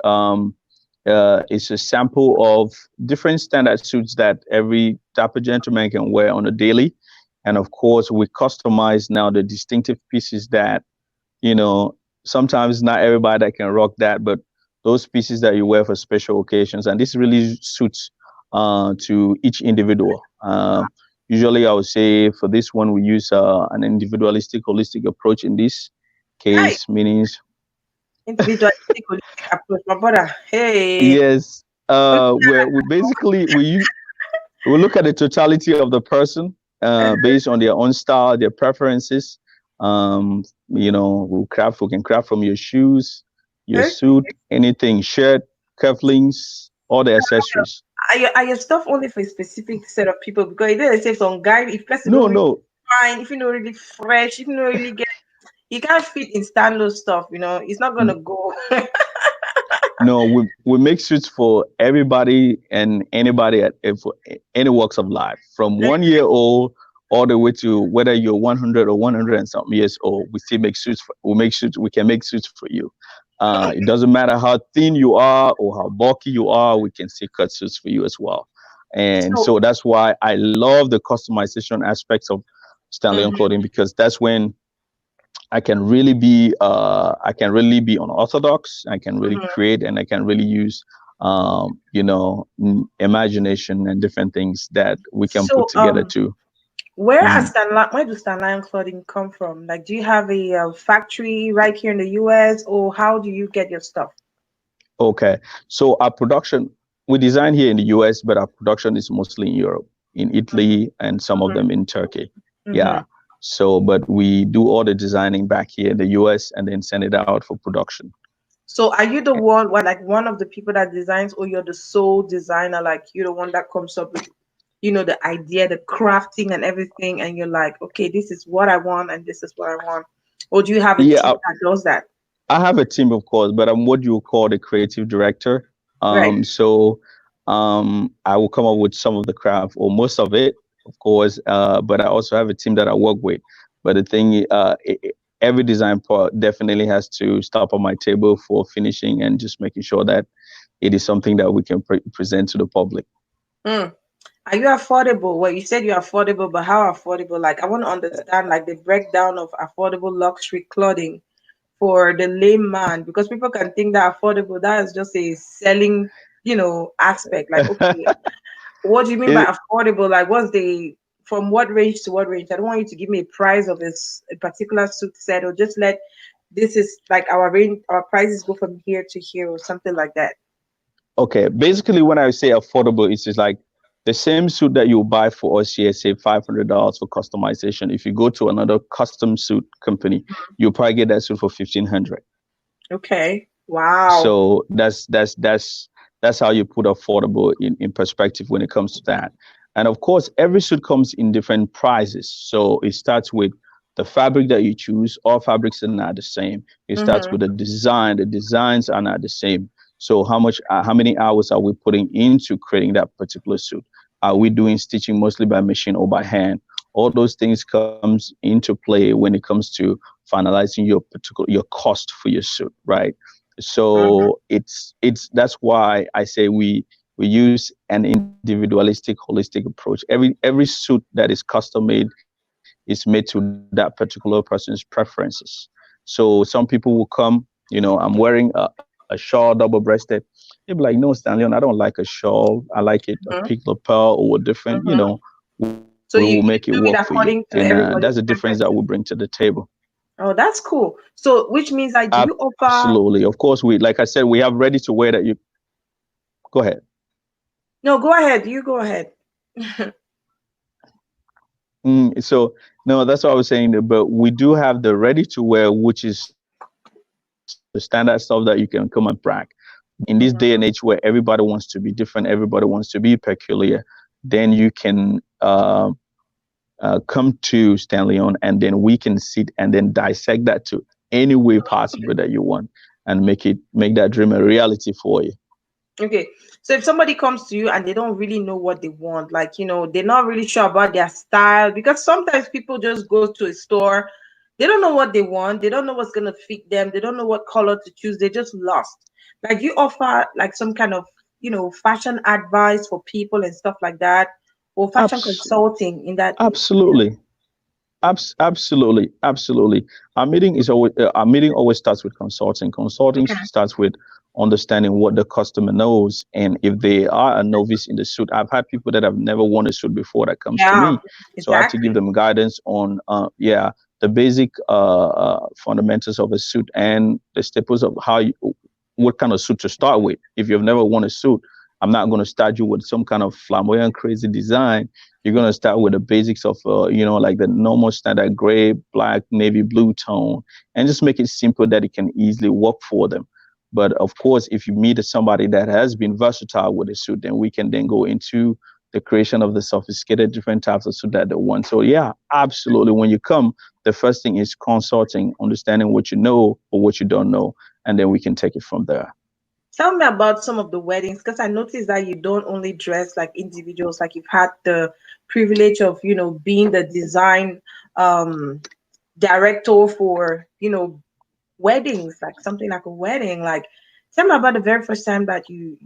Speaker 3: is a sample of different standard suits that every dapper gentleman can wear on a daily. And of course, we customize now the distinctive pieces that, sometimes not everybody that can rock that, but those pieces that you wear for special occasions. And this really suits to each individual. Usually, I would say for this one, we use an individualistic, holistic approach in this case,
Speaker 1: Nice.
Speaker 3: meaning
Speaker 1: Individualistic holistic approach, my brother. Hey.
Speaker 3: yes, where we basically we look at the totality of the person, based on their own style, their preferences. You know, we can craft from your shoes, your
Speaker 1: Okay.
Speaker 3: suit, anything, shirt, cufflinks, all the accessories.
Speaker 1: Are your stuff only for a specific set of people? Because it doesn't say some guy, if person don't
Speaker 3: No,
Speaker 1: really
Speaker 3: no,
Speaker 1: fine, if you don't really fresh, if you don't really get, you can't fit in Stanlo stuff, it's not gonna go.
Speaker 3: no, we make suits for everybody and anybody for any walks of life, from 1 year old all the way to whether you're 100 or 100 and something years old. We still make suits. We can make suits for you. It doesn't matter how thin you are or how bulky you are. We can still cut suits for you as well. And
Speaker 1: So,
Speaker 3: so that's why I love the customization aspects of Stanlion
Speaker 1: mhm,
Speaker 3: clothing, because that's when I can really be unorthodox. I can really
Speaker 1: mhm.
Speaker 3: create, and I can really use imagination and different things that we can put
Speaker 1: So,
Speaker 3: together too. Mhm.
Speaker 1: where do Stan Lion clothing come from? Like, do you have a factory right here in the US, or how do you get your stuff?
Speaker 3: Okay, so our production, we design here in the US, but our production is mostly in Europe, in Italy, and some of them in Turkey.
Speaker 1: Mm-hmm.
Speaker 3: Yeah. So, but we do all the designing back here in the US and then send it out for production.
Speaker 1: So are you the one, what, like one of the people that designs, or you're the sole designer? Like you're the one that comes up with, the idea, the crafting and everything, and you're like, okay, this is what I want and this is what I want. Or do you have a team
Speaker 3: Yeah,
Speaker 1: that does that?
Speaker 3: I have a team, of course, but I'm what you call the creative director.
Speaker 1: Right.
Speaker 3: So I will come up with some of the craft or most of it, of course. But I also have a team that I work with. But the thing, every design part definitely has to stop on my table for finishing and just making sure that it is something that we can present to the public.
Speaker 1: Mm. Are you affordable? Well, you said you're affordable, but how affordable? Like, I want to understand like the breakdown of affordable luxury clothing for the layman, because people can think that affordable, that is just a selling, aspect. Like, okay, what do you mean by
Speaker 3: It,
Speaker 1: affordable? Like, from what range to what range? I don't want you to give me a price of a particular suit set, or just let this is like our range, our prices go from here to here, or something like that.
Speaker 3: Okay, basically, when I say affordable, it's just like the same suit that you buy for us here, say $500 for customization. If you go to another custom suit company, you'll probably get that suit for 1,500.
Speaker 1: Okay. Wow.
Speaker 3: So that's how you put affordable in perspective when it comes to that. And of course, every suit comes in different prices. So it starts with the fabric that you choose. All fabrics are not the same. It starts
Speaker 1: Mm-hmm.
Speaker 3: with the design. The designs are not the same. So how many hours are we putting into creating that particular suit? Are we doing stitching mostly by machine or by hand? All those things comes into play when it comes to finalizing your cost for your suit, right?
Speaker 1: Mm-hmm.
Speaker 3: So that's why I say we use an individualistic, holistic approach. Every suit that is custom made is made to that particular person's preferences. So some people will come, I'm wearing a shawl double breasted. They'll be like, no, Stanley, I don't like a shawl. I like it a
Speaker 1: Mm-hmm.
Speaker 3: pink lapel or different,
Speaker 1: Mm-hmm.
Speaker 3: we will
Speaker 1: So
Speaker 3: make it
Speaker 1: you
Speaker 3: work for
Speaker 1: do
Speaker 3: you.
Speaker 1: it
Speaker 3: And
Speaker 1: according to
Speaker 3: that's the
Speaker 1: everybody's
Speaker 3: difference that we bring
Speaker 1: preferences.
Speaker 3: to the table.
Speaker 1: Oh, that's cool. So which means like, do you offer?
Speaker 3: Absolutely. Of course, like I said, we have ready to wear that you go ahead.
Speaker 1: No, go ahead. You go ahead.
Speaker 3: So no, that's what I was saying. But we do have the ready to wear, which is the standard stuff that you can come and brag. In this day and age where everybody wants to be different, everybody wants to be peculiar, then you can come to Stanley on, and then we can sit and then dissect that to any way possible that you want, and make that dream a reality for you.
Speaker 1: Okay. So if somebody comes to you and they don't really know what they want, like, they're not really sure about their style, because sometimes people just go to a store, they don't know what they want, they don't know what's gonna fit them, they don't know what color to choose, they're just lost. Like, you offer like some kind of, fashion advice for people and stuff like that, or fashion
Speaker 3: Abs-
Speaker 1: consulting in that.
Speaker 3: Absolutely. Absolutely, absolutely. Our meeting always starts with consulting. Consulting
Speaker 1: Okay.
Speaker 3: starts with understanding what the customer knows, and if they are a novice in the suit. I've had people that have never worn a suit before that comes to
Speaker 1: Yeah,
Speaker 3: me, so I have to give
Speaker 1: exactly.
Speaker 3: them guidance on the basic fundamentals of a suit and the staples of what kind of suit to start with. If you've never worn a suit, I'm not going to start you with some kind of flamboyant, crazy design. You're going to start with the basics of, like the normal standard gray, black, navy blue tone, and just make it simple that it can easily work for them. But of course, if you meet somebody that has been versatile with a suit, then we can then go into the creation of the sophisticated different types of suit that they want. So yeah, absolutely. When you come, the first thing is consulting, understanding what you know or what you don't know, and then we can take it from there.
Speaker 1: Tell me about some of the weddings, because I noticed that you don't only dress like individuals, like you've had the privilege of, being the design um director for, weddings, like something like a wedding. Like, tell me about the very first time that you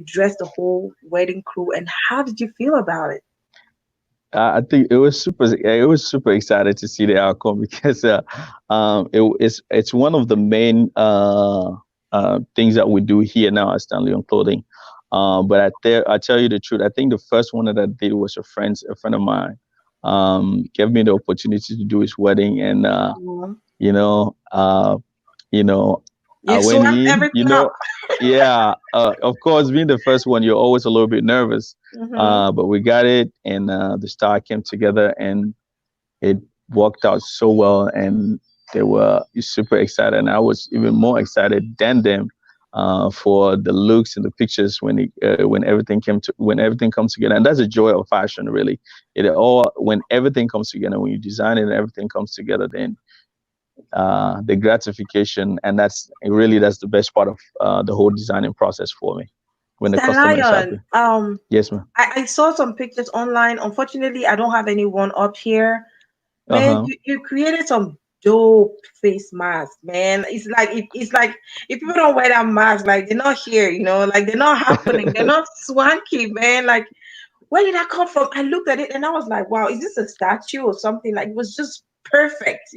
Speaker 1: dressed the whole wedding crew, and how did you feel about it?
Speaker 3: I think it was super. It was super excited to see the outcome because it's one of the main things that we do here now at Stanlion Clothing. But I tell you the truth, I think the first one that I did was a friend of mine gave me the opportunity to do his wedding, and
Speaker 1: Mhm.
Speaker 3: you know, uh, you know, I
Speaker 1: You
Speaker 3: went
Speaker 1: swept
Speaker 3: in,
Speaker 1: everything up.
Speaker 3: yeah, of course, being the first one, you're always a little bit nervous.
Speaker 1: Hmm.
Speaker 3: But we got it, and the star came together, and it worked out so well, and they were super excited, and I was even more excited than them for the looks and the pictures when everything comes together, and that's the joy of fashion, really. It all when everything comes together, when you design it and everything comes together, then the gratification, and that's the best part of the whole designing process for me when the customer is happy.
Speaker 1: Lion,
Speaker 3: Yes, ma'am.
Speaker 1: I saw some pictures online. Unfortunately, I don't have anyone up here. Man,
Speaker 3: Uh-huh.
Speaker 1: you created some dope face mask, man. It's like if people don't wear that mask, like they're not here, like they're not happening, they're not swanky, man. Like, where did that come from? I looked at it and I was like, wow, is this a statue or something? Like, it was just perfect.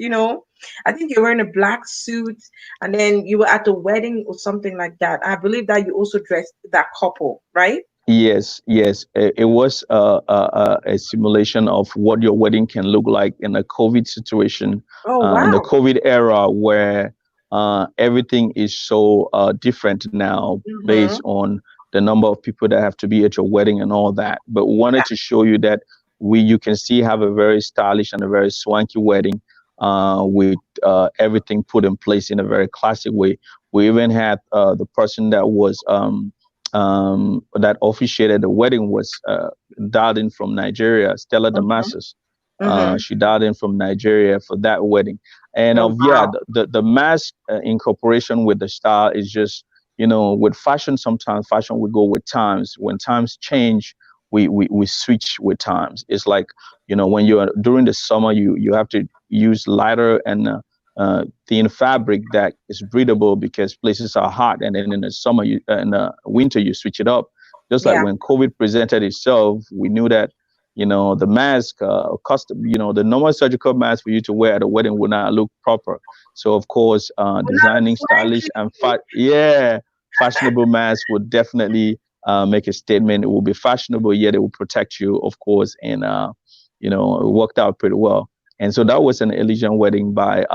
Speaker 1: I think you're wearing a black suit, and then you were at the wedding or something like that. I believe that you also dressed that couple, right?
Speaker 3: Yes, yes. It was a simulation of what your wedding can look like in a COVID situation,
Speaker 1: Oh,
Speaker 3: in the
Speaker 1: wow.
Speaker 3: COVID era where everything is so different now based
Speaker 1: Mm-hmm.
Speaker 3: on the number of people that have to be at your wedding and all that. But we wanted
Speaker 1: Yeah.
Speaker 3: to show you that you can still have a very stylish and a very swanky wedding with everything put in place in a very classic way. We even had the person that was that officiated the wedding was dialed in from Nigeria, Stella
Speaker 1: Mm-hmm.
Speaker 3: Damasus.
Speaker 1: Mm-hmm.
Speaker 3: She dialed in from Nigeria for that wedding. And
Speaker 1: Oh,
Speaker 3: yeah,
Speaker 1: wow.
Speaker 3: the mask incorporation with the style is just, with fashion, sometimes fashion will go with times. When times change, we switch with times. It's like, when you're during the summer, you have to use lighter and thin fabric that is breathable because places are hot, and then in the summer in the winter you switch it up. Just like
Speaker 1: Yeah.
Speaker 3: when COVID presented itself, we knew that the mask custom, the normal surgical mask for you to wear at a wedding would not look proper. So of course,
Speaker 1: Well, now
Speaker 3: designing
Speaker 1: it's
Speaker 3: stylish and
Speaker 1: swanky.
Speaker 3: fashionable masks would definitely make a statement. It will be fashionable, yet it will protect you, of course, and it worked out pretty well. And so that was an Elysian wedding by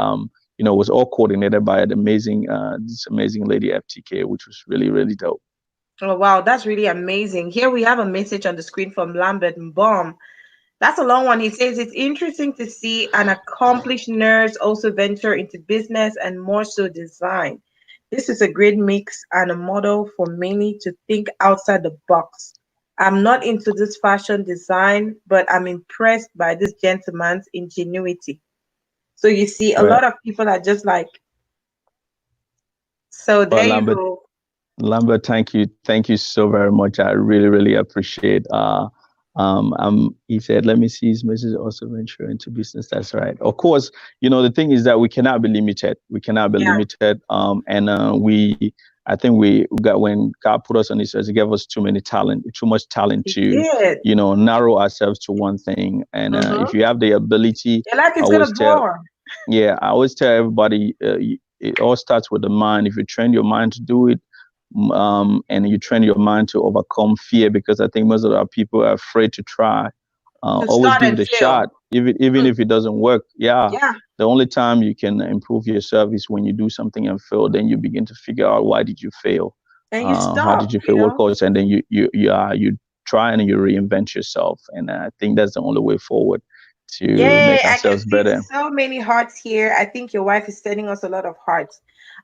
Speaker 3: was all coordinated by an amazing this amazing lady FTK, which was really, really dope.
Speaker 1: Oh, wow, that's really amazing. Here we have a message on the screen from Lambert Mbom. That's a long one. He says it's interesting to see an accomplished nurse also venture into business and more so design. This is a great mix and a model for many to think outside the box. I'm not into this fashion design, but I'm impressed by this gentleman's ingenuity. So you see, a
Speaker 3: Right.
Speaker 1: lot of people are just like, so
Speaker 3: Well,
Speaker 1: there you go.
Speaker 3: Lambert, thank you so very much. I really, really appreciate. He said, let me see his message also venture into business. That's right. Of course, the thing is that we cannot be limited. We cannot be
Speaker 1: Yeah,
Speaker 3: limited. I think we got when God put us on this earth, He gave us too much talent
Speaker 1: he
Speaker 3: to,
Speaker 1: did.
Speaker 3: narrow ourselves to one thing. And
Speaker 1: Mm-hmm.
Speaker 3: if you have the ability,
Speaker 1: Your life
Speaker 3: I
Speaker 1: is gonna
Speaker 3: always tell,
Speaker 1: bore.
Speaker 3: yeah, I always tell everybody, it all starts with the mind. If you train your mind to do it, and you train your mind to overcome fear, because I think most of our people are afraid to try.
Speaker 1: To
Speaker 3: Always
Speaker 1: start
Speaker 3: give it
Speaker 1: and
Speaker 3: a
Speaker 1: fail.
Speaker 3: shot, even
Speaker 1: Mm,
Speaker 3: if it doesn't work. Yeah,
Speaker 1: yeah.
Speaker 3: the only time you can improve yourself is when you do something and fail. Then you begin to figure out why did you fail.
Speaker 1: And you
Speaker 3: How did
Speaker 1: stop,
Speaker 3: you feel? What course? And then you try and you reinvent yourself. And I think that's the only way forward to
Speaker 1: Yay,
Speaker 3: make
Speaker 1: I can
Speaker 3: ourselves
Speaker 1: see
Speaker 3: better.
Speaker 1: so many hearts here. I think your wife is sending us a lot of hearts.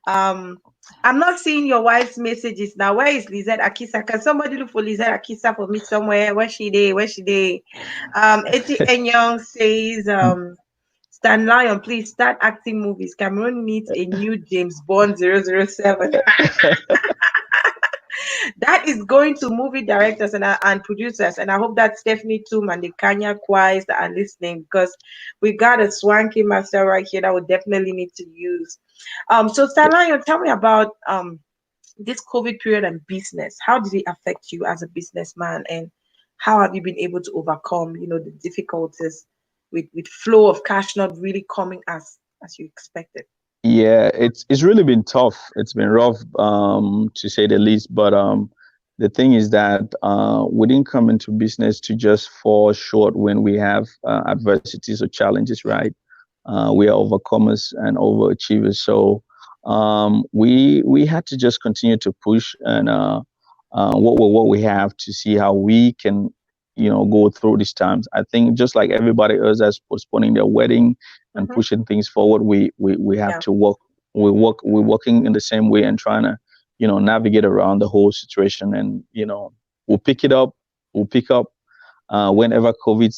Speaker 1: Um, I'm not seeing your wife's messages now. Where is Lizette Akisah? Can somebody look for Lizette Akisah for me somewhere? Where she dey? Where she dey? Etchi Enyong says, Stan Lion, please start acting movies. Cameroon needs a new James Bond 007. That is going to movie directors and producers, and I hope that Stephanie Toom and the Kanya choirs that are listening, because we got a swanky master right here that we definitely need to use. So Starlion, tell me about this COVID period and business. How did it affect you as a businessman, and how have you been able to overcome, the difficulties with flow of cash not really coming as you expected?
Speaker 3: Yeah, it's really been tough. It's been rough, to say the least. But the thing is that we didn't come into business to just fall short when we have adversities or challenges, right? We are overcomers and overachievers. So we had to just continue to push and what we have to see how we can, go through these times. I think just like everybody else that's postponing their wedding and
Speaker 1: Mm-hmm.
Speaker 3: pushing things forward, we have
Speaker 1: Yeah.
Speaker 3: to work. We're working in the same way and trying to, navigate around the whole situation. And we'll pick it up. We'll pick up whenever COVID,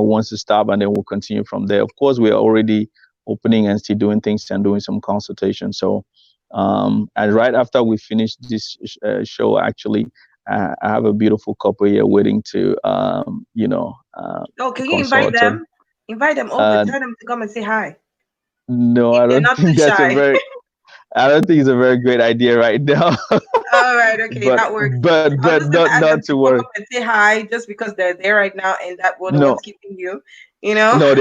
Speaker 3: wants to stop, and then we'll continue from there. Of course, we are already opening and still doing things and doing some consultation. So, and right after we finish this show, actually, I have a beautiful couple here waiting to,
Speaker 1: Oh,
Speaker 3: to
Speaker 1: can you invite
Speaker 3: consult. So,
Speaker 1: them? Invite them over.
Speaker 3: uh,
Speaker 1: Tell them to come and say hi.
Speaker 3: no,
Speaker 1: If
Speaker 3: I
Speaker 1: they're
Speaker 3: don't
Speaker 1: not too
Speaker 3: think that's a
Speaker 1: shy.
Speaker 3: very, I don't think it's a very great idea right now.
Speaker 1: All right, okay,
Speaker 3: but
Speaker 1: that works. I was
Speaker 3: but
Speaker 1: just gonna ask
Speaker 3: not
Speaker 1: them
Speaker 3: to
Speaker 1: to come
Speaker 3: worry.
Speaker 1: up and say hi just because they're there right now and that were the ones
Speaker 3: No,
Speaker 1: keeping you, you know?
Speaker 3: no,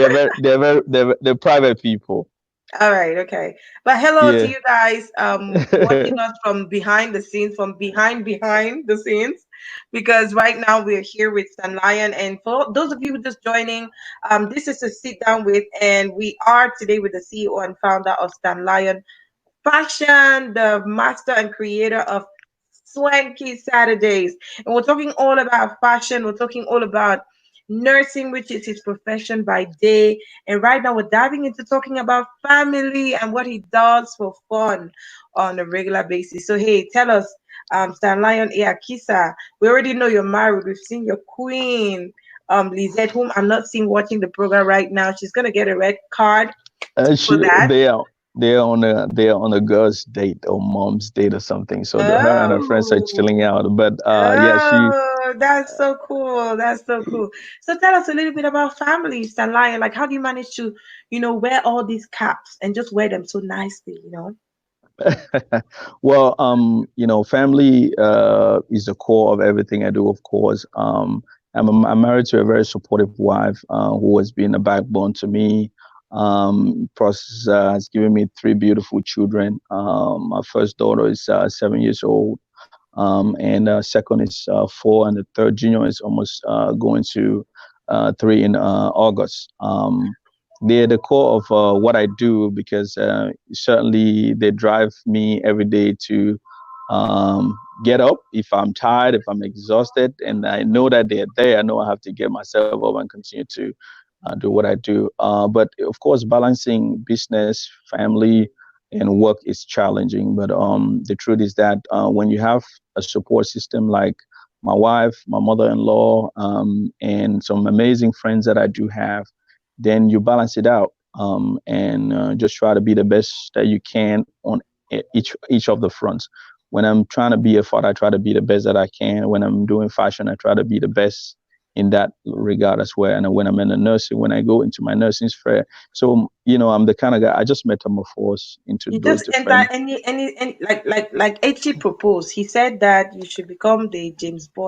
Speaker 3: they're private people.
Speaker 1: All right, okay. But hello to
Speaker 3: Yeah.
Speaker 1: you guys watching us from behind the scenes, from behind the scenes, because right now we're here with Stan Lion. And for those of you who just joining, this is a sit down with, and we are today with the CEO and founder of Stan Lion Fashion, the master and creator of Swanky Saturdays. And we're talking all about fashion. We're talking all about nursing, which is his profession by day. And right now we're diving into talking about family and what he does for fun on a regular basis. So hey, tell us, Stan Lion A. Akisah, we already know you're married. We've seen your queen, Lizette, whom I'm not seeing watching the program right now. She's gonna get a red card for that.
Speaker 3: They're on a girl's date or mom's date or something. So her and her friends are chilling
Speaker 1: Oh.
Speaker 3: out. But yeah, she
Speaker 1: Oh, that's so cool. That's so cool. So tell us a little bit about families and lion. Like, how do you manage to, wear all these caps and just wear them so nicely?
Speaker 3: well, family is the core of everything I do, of course. I'm married to a very supportive wife who has been a backbone to me. Process has given me three beautiful children. My first daughter is 7 years old, and second is 4, and the third junior is almost going to 3 in August. They're the core of what I do because certainly they drive me every day to get up if I'm tired, if I'm exhausted, and I know that they're there. I know I have to get myself up and continue to do what I do. But of course, balancing business, family, and work is challenging. But the truth is that when you have a support system like my wife, my mother-in-law, and some amazing friends that I do have, then you balance it out and just try to be the best that you can on each of the fronts. When I'm trying to be a father, I try to be the best that I can. When I'm doing fashion, I try to be the best in that regard as well. And when I'm in the nursing, when I go into my nursing sphere, so I'm the kind of guy I just metamorphose into
Speaker 1: You
Speaker 3: those
Speaker 1: just enter
Speaker 3: different.
Speaker 1: any like Etchi proposed. He said that you should become the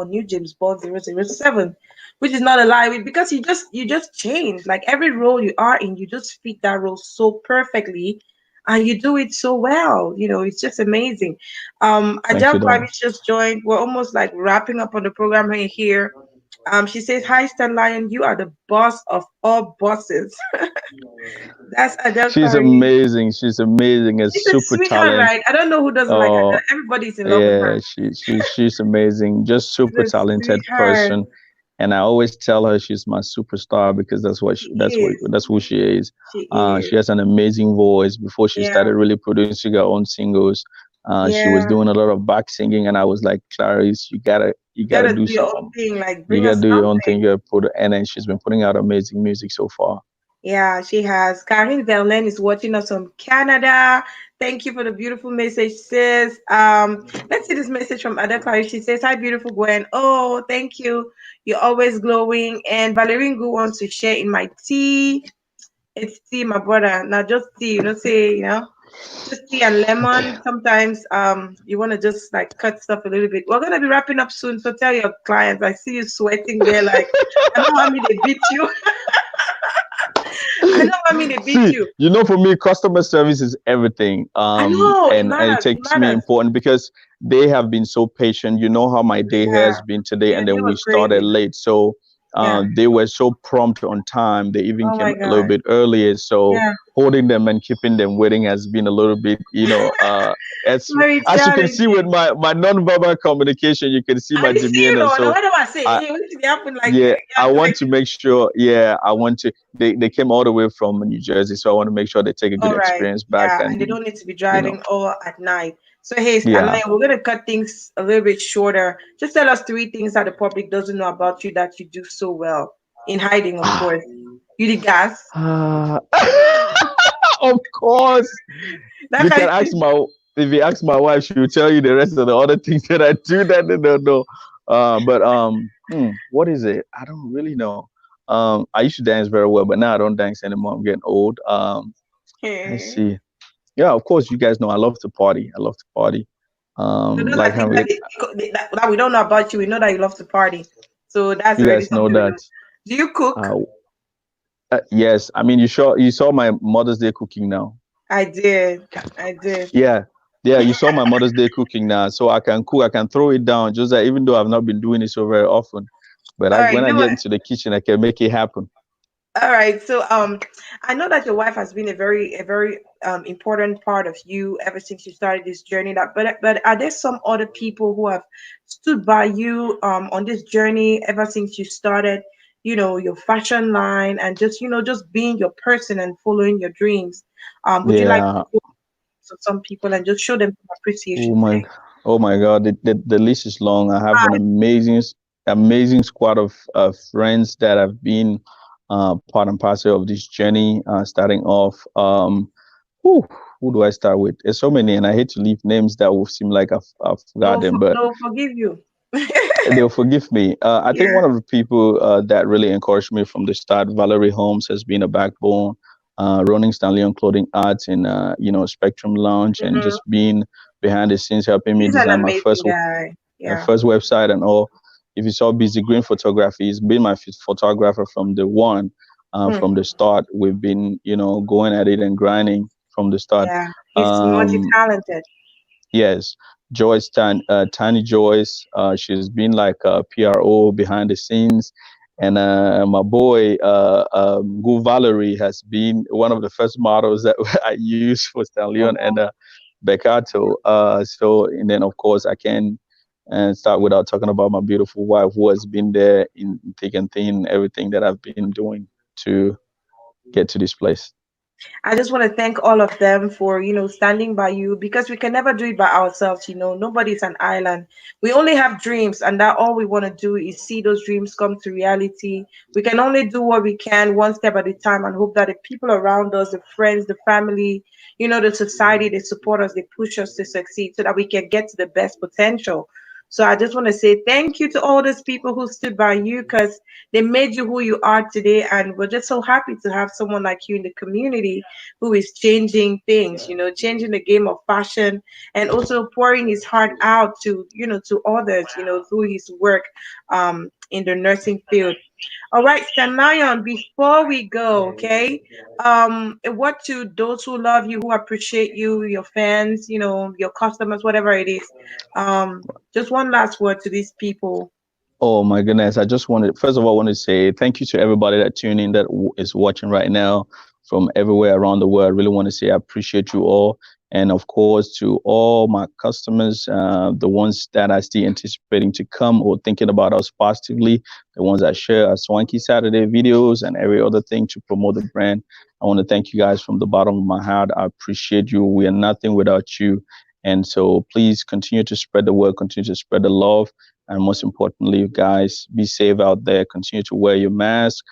Speaker 1: new James Bond 007, which is not a lie, because you just change. Like every role you are in, you just fit that role so perfectly, and you do it so well. It's just amazing.
Speaker 3: Thank
Speaker 1: Adele
Speaker 3: you, darling.
Speaker 1: Clarice just joined. We're almost like wrapping up on the program right here. She says, "Hi, Stanlion, you are the boss of all bosses." That's Adele
Speaker 3: She's
Speaker 1: Clarice.
Speaker 3: amazing. She's amazing. A
Speaker 1: She's a
Speaker 3: super
Speaker 1: sweetheart,
Speaker 3: talent.
Speaker 1: right? I don't know who doesn't like
Speaker 3: Oh,
Speaker 1: Adele. Everybody's in love with her.
Speaker 3: yeah, she's amazing. Just
Speaker 1: She's
Speaker 3: super
Speaker 1: a
Speaker 3: talented
Speaker 1: sweetheart.
Speaker 3: person. And I always tell her she's my superstar because
Speaker 1: She is.
Speaker 3: that's who she is.
Speaker 1: She is.
Speaker 3: She has an amazing voice. Before she
Speaker 1: Yeah.
Speaker 3: started really producing her own singles, she was
Speaker 1: Yeah.
Speaker 3: doing a lot of back singing, and I was like, Clarice, you gotta
Speaker 1: Gotta
Speaker 3: do
Speaker 1: do your own
Speaker 3: something.
Speaker 1: thing. Like,
Speaker 3: You
Speaker 1: bring
Speaker 3: gotta
Speaker 1: us
Speaker 3: do your own
Speaker 1: something.
Speaker 3: thing. You gotta put, and then she's been putting out amazing music so far.
Speaker 1: Yeah, she has. Karin Verlaine is watching us from Canada. Thank you for the beautiful message, sis. Let's see this message from Adele Clarice. She says, "Hi, beautiful Gwen. Oh, thank you. You're always glowing." And Valerie Ngu wants to share in my tea. It's tea, my brother. Not just tea, say, just tea and lemon. Sometimes you want to just like cut stuff a little bit. We're gonna be wrapping up soon, so tell your clients. I see you sweating there, like I know how many they beat you. I know how many they beat
Speaker 3: See,
Speaker 1: you.
Speaker 3: for me, customer service is everything.
Speaker 1: I know it
Speaker 3: And it
Speaker 1: matters. It
Speaker 3: takes me
Speaker 1: matters.
Speaker 3: important because they have been so patient. You know how my day
Speaker 1: Yeah,
Speaker 3: has been today,
Speaker 1: your
Speaker 3: and
Speaker 1: day
Speaker 3: then we
Speaker 1: was
Speaker 3: started
Speaker 1: crazy.
Speaker 3: late. So
Speaker 1: Yeah.
Speaker 3: they were so prompt on time. They even
Speaker 1: Oh my
Speaker 3: came a little
Speaker 1: God.
Speaker 3: bit earlier. So
Speaker 1: Yeah.
Speaker 3: holding them and keeping them waiting has been a little bit,
Speaker 1: Very
Speaker 3: as you can see with
Speaker 1: challenging.
Speaker 3: my non-verbal communication, you can see
Speaker 1: I
Speaker 3: my
Speaker 1: did see you
Speaker 3: demeanor.
Speaker 1: know. Now
Speaker 3: So
Speaker 1: what do I say?
Speaker 3: I
Speaker 1: Hey, what did happen? Like,
Speaker 3: yeah,
Speaker 1: yeah,
Speaker 3: I want
Speaker 1: like,
Speaker 3: to make sure. Yeah, I want to. They came all the way from New Jersey, so I want to make sure they take a good
Speaker 1: all right.
Speaker 3: experience back.
Speaker 1: Yeah, and they
Speaker 3: And
Speaker 1: don't need to be
Speaker 3: you know,
Speaker 1: driving all at night. So hey,
Speaker 3: yeah.
Speaker 1: Stanley, we're gonna cut things a little bit shorter. Just tell us three things that the public doesn't know about you that you do so well. In hiding, of course. You the gas.
Speaker 3: Ah, of course,
Speaker 1: That
Speaker 3: you
Speaker 1: kind
Speaker 3: can
Speaker 1: of
Speaker 3: ask
Speaker 1: thing.
Speaker 3: my if you ask my wife, she will tell you the rest of the other things that I do that they don't know. But what is it? I don't really know. I used to dance very well, but now I don't dance anymore. I'm getting old. Let's
Speaker 1: Hmm.
Speaker 3: see. Yeah, of course, you guys know I love to party. I love to party.
Speaker 1: So those
Speaker 3: Like
Speaker 1: are things that,
Speaker 3: having
Speaker 1: that we don't know about you. We know that you love to party. So that's
Speaker 3: you
Speaker 1: already
Speaker 3: guys know
Speaker 1: something we know.
Speaker 3: that.
Speaker 1: Do you cook?
Speaker 3: Uh, yes, I mean you saw my Mother's Day cooking now.
Speaker 1: I did. I did.
Speaker 3: Yeah, yeah, you saw my Mother's Day cooking now, so I can cook. I can throw it down. Just that even though I've not been doing it so very often, but
Speaker 1: All right.
Speaker 3: when
Speaker 1: You
Speaker 3: I
Speaker 1: know
Speaker 3: get
Speaker 1: what?
Speaker 3: into the kitchen, I can make it happen.
Speaker 1: All right. So I know that your wife has been a very important part of you ever since you started this journey. But are there some other people who have stood by you on this journey ever since you started, your fashion line and just being your person and following your dreams? Would you like to
Speaker 3: Yeah.
Speaker 1: go to some people and just show them some appreciation
Speaker 3: Oh my,
Speaker 1: today?
Speaker 3: oh my God, the list is long. I have an amazing squad of friends that have been part and parcel of this journey. Starting off, who, who do I start with? There's so many, and I hate to leave names that will seem like I've forgot them, but
Speaker 1: They'll forgive you.
Speaker 3: they'll forgive me. I think
Speaker 1: Yeah.
Speaker 3: one of the people that really encouraged me from the start, Valerie Holmes, has been a backbone. Running Stanlion Clothing Arts in Spectrum Lounge, and
Speaker 1: Hmm.
Speaker 3: just being behind the scenes helping me
Speaker 1: He's an
Speaker 3: design my
Speaker 1: amazing guy. Yeah.
Speaker 3: first website and all. If you saw Busy Green Photography, he's been my photographer from the one,
Speaker 1: Hmm.
Speaker 3: from the start. We've been going at it and grinding from the start.
Speaker 1: Yeah. He's
Speaker 3: Um,
Speaker 1: multi-talented.
Speaker 3: Yes, Tiny Joyce. She's been like a PRO behind the scenes, and my boy Gu Valerie has been one of the first models that I used for Stallion and
Speaker 1: Oh,
Speaker 3: Beccato. And then of course I can and start without talking about my beautiful wife who has been there in thick and thin, everything that I've been doing to get to this place.
Speaker 1: I just want to thank all of them for, standing by you because we can never do it by ourselves. Nobody's an island. We only have dreams, and that all we want to do is see those dreams come to reality. We can only do what we can one step at a time and hope that the people around us, the friends, the family, the society, they support us, they push us to succeed so that we can get to the best potential. So I just want to say thank you to all those people who stood by you because they made you who you are today. And we're just so happy to have someone like you in the community who is changing things, changing the game of fashion and also pouring his heart out to others, through his work in the nursing field. All right, Lion, before we go, okay, what to those who love you, who appreciate you, your fans, your customers, whatever it is, just one last word to these people.
Speaker 3: Oh my goodness. I just wanted, first of all, I want to say thank you to everybody that tuned in, that is watching right now from everywhere around the world. I really want to say I appreciate you all. And of course, to all my customers, the ones that are still anticipating to come or thinking about us positively, the ones that share our Swanky Saturday videos and every other thing to promote the brand. I want to thank you guys from the bottom of my heart. I appreciate you. We are nothing without you. And so please continue to spread the word, continue to spread the love. And most importantly, guys, be safe out there. Continue to wear your mask.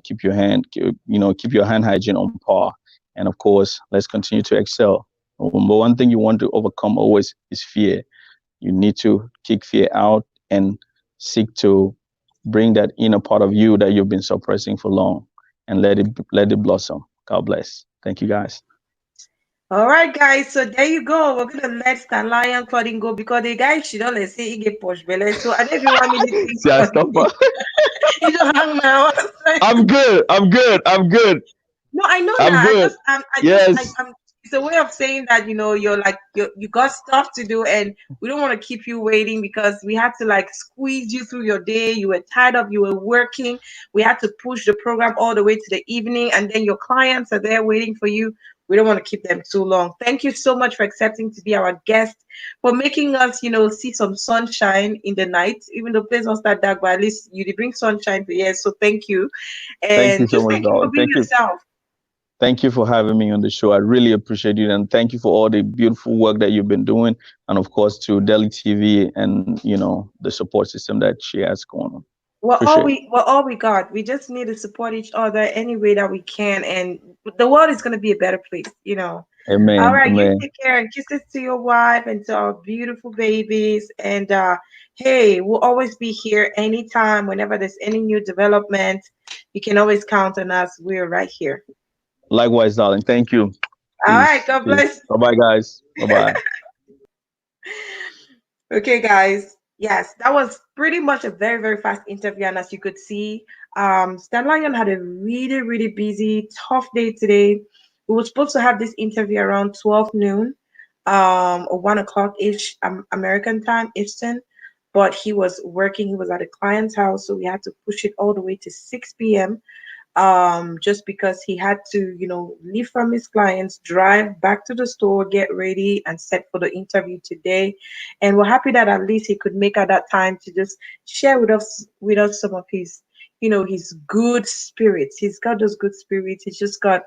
Speaker 3: Keep your keep your hand hygiene on par. And of course, let's continue to excel. But one thing you want to overcome always is fear. You need to kick fear out and seek to bring that inner part of you that you've been suppressing for long, and let it blossom. God bless. Thank you, guys.
Speaker 1: All right, guys. So there you go. We're gonna let Stan Lion clothing go because the guy she don't let's say he get push belly. So I don't know if you want me to think
Speaker 3: See, I
Speaker 1: for
Speaker 3: stop.
Speaker 1: you don't hang now.
Speaker 3: I'm good. I'm good. I'm good.
Speaker 1: No, I know
Speaker 3: I'm
Speaker 1: that.
Speaker 3: good. Yes.
Speaker 1: It's a way of saying that you're like you got stuff to do, and we don't want to keep you waiting because we had to like squeeze you through your day. You were tied up, you were working. We had to push the program all the way to the evening, and then your clients are there waiting for you. We don't want to keep them too long. Thank you so much for accepting to be our guest, for making us, see some sunshine in the night. Even though place not that dark, but at least you did bring sunshine to here. So thank you,
Speaker 3: Thank you
Speaker 1: and
Speaker 3: so
Speaker 1: just
Speaker 3: much,
Speaker 1: thank you for
Speaker 3: dog.
Speaker 1: being
Speaker 3: Thank you.
Speaker 1: yourself.
Speaker 3: Thank you for having me on the show. I really appreciate you, and thank you for all the beautiful work that you've been doing, and of course to Delhi TV and the support system that she has going on. Appreciate it.
Speaker 1: We're all we got. We just need to support each other any way that we can, and the world is gonna be a better place. All
Speaker 3: Amen.
Speaker 1: right, you
Speaker 3: Amen.
Speaker 1: take care and kisses to your wife and to our beautiful babies. And hey, we'll always be here anytime, whenever there's any new development. You can always count on us. We're right here.
Speaker 3: Likewise, darling. Thank you.
Speaker 1: All right,
Speaker 3: Peace.
Speaker 1: God
Speaker 3: Peace.
Speaker 1: bless.
Speaker 3: Bye bye, guys. Bye bye.
Speaker 1: Okay, guys. Yes, that was pretty much a very, very fast interview. And as you could see, Stan Lion had a really, really busy, tough day today. We were supposed to have this interview around 12 noon, or 1 o'clock ish, American time, Eastern. But he was working, he was at a client's house, so we had to push it all the way to 6 p.m. Just because he had to, leave from his clients, drive back to the store, get ready, and set for the interview today. And we're happy that at least he could make at that time to just share with us some of his good spirits. He's got those good spirits. He's just got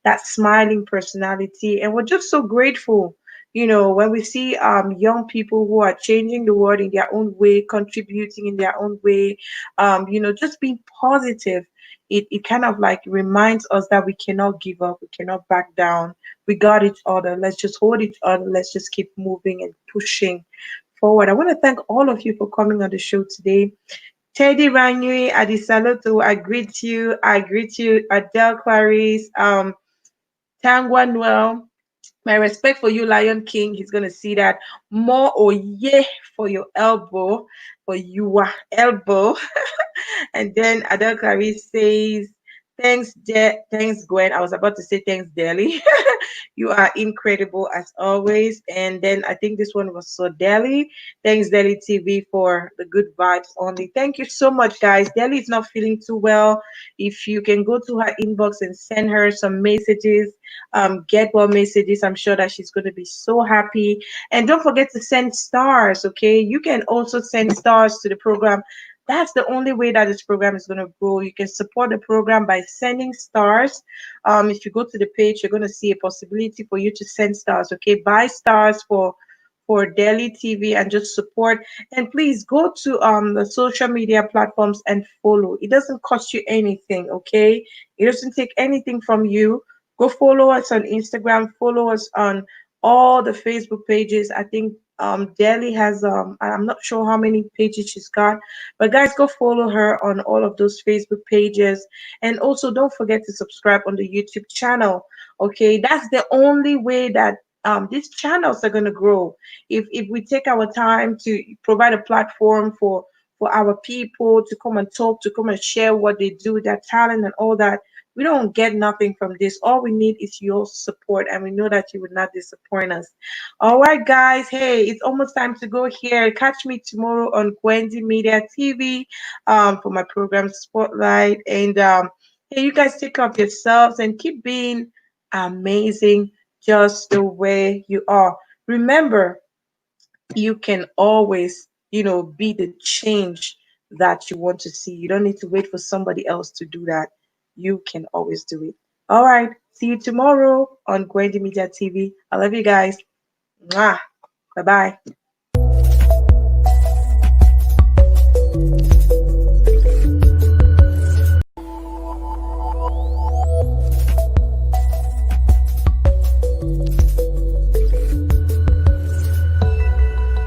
Speaker 1: that smiling personality, and we're just so grateful. When we see young people who are changing the world in their own way, contributing in their own way, just being positive, it kind of like reminds us that we cannot give up, we cannot back down. We got each other. Let's just hold each other. Let's just keep moving and pushing forward. I want to thank all of you for coming on the show today. Teddy Ranui, Adisaloto, I greet you. I greet you, Adele Clarice, Tangwa Noel. My respect for you, Lion King. He's gonna see that more. Oh yeah, for your elbow, for your elbow. And then Adele Clarice says, thanks, Gwen. I was about to say thanks, Deli. You are incredible as always. And then I think this one was so Deli. Thanks, Deli TV, for the good vibes only. Thank you so much, guys. Deli is not feeling too well. If you can go to her inbox and send her some messages, get well messages, I'm sure that she's going to be so happy. And don't forget to send stars, okay? You can also send stars to the program. That's the only way that this program is going to grow. You can support the program by sending stars. If you go to the page, you're going to see a possibility for you to send stars. Okay, buy stars for Daily TV and just support. And please go to the social media platforms and follow. It doesn't cost you anything. Okay, it doesn't take anything from you. Go follow us on Instagram. Follow us on all the Facebook pages. I think Deli has I'm not sure how many pages she's got, but guys, go follow her on all of those Facebook pages. And also don't forget to subscribe on the YouTube channel. Okay, that's the only way that these channels are going to grow. If we take our time to provide a platform for our people to come and talk, to come and share what they do, their talent and all that, We don't get nothing from this. All we need is your support, and we know that you would not disappoint us. All right, guys. Hey, it's almost time to go here. Catch me tomorrow on Gwendy Media TV for my program Spotlight. And hey, you guys take care of yourselves and keep being amazing just the way you are. Remember, you can always, be the change that you want to see. You don't need to wait for somebody else to do that. You can always do it. All right. See you tomorrow on Gwendy Media TV. I love you guys. Mwah. Bye bye.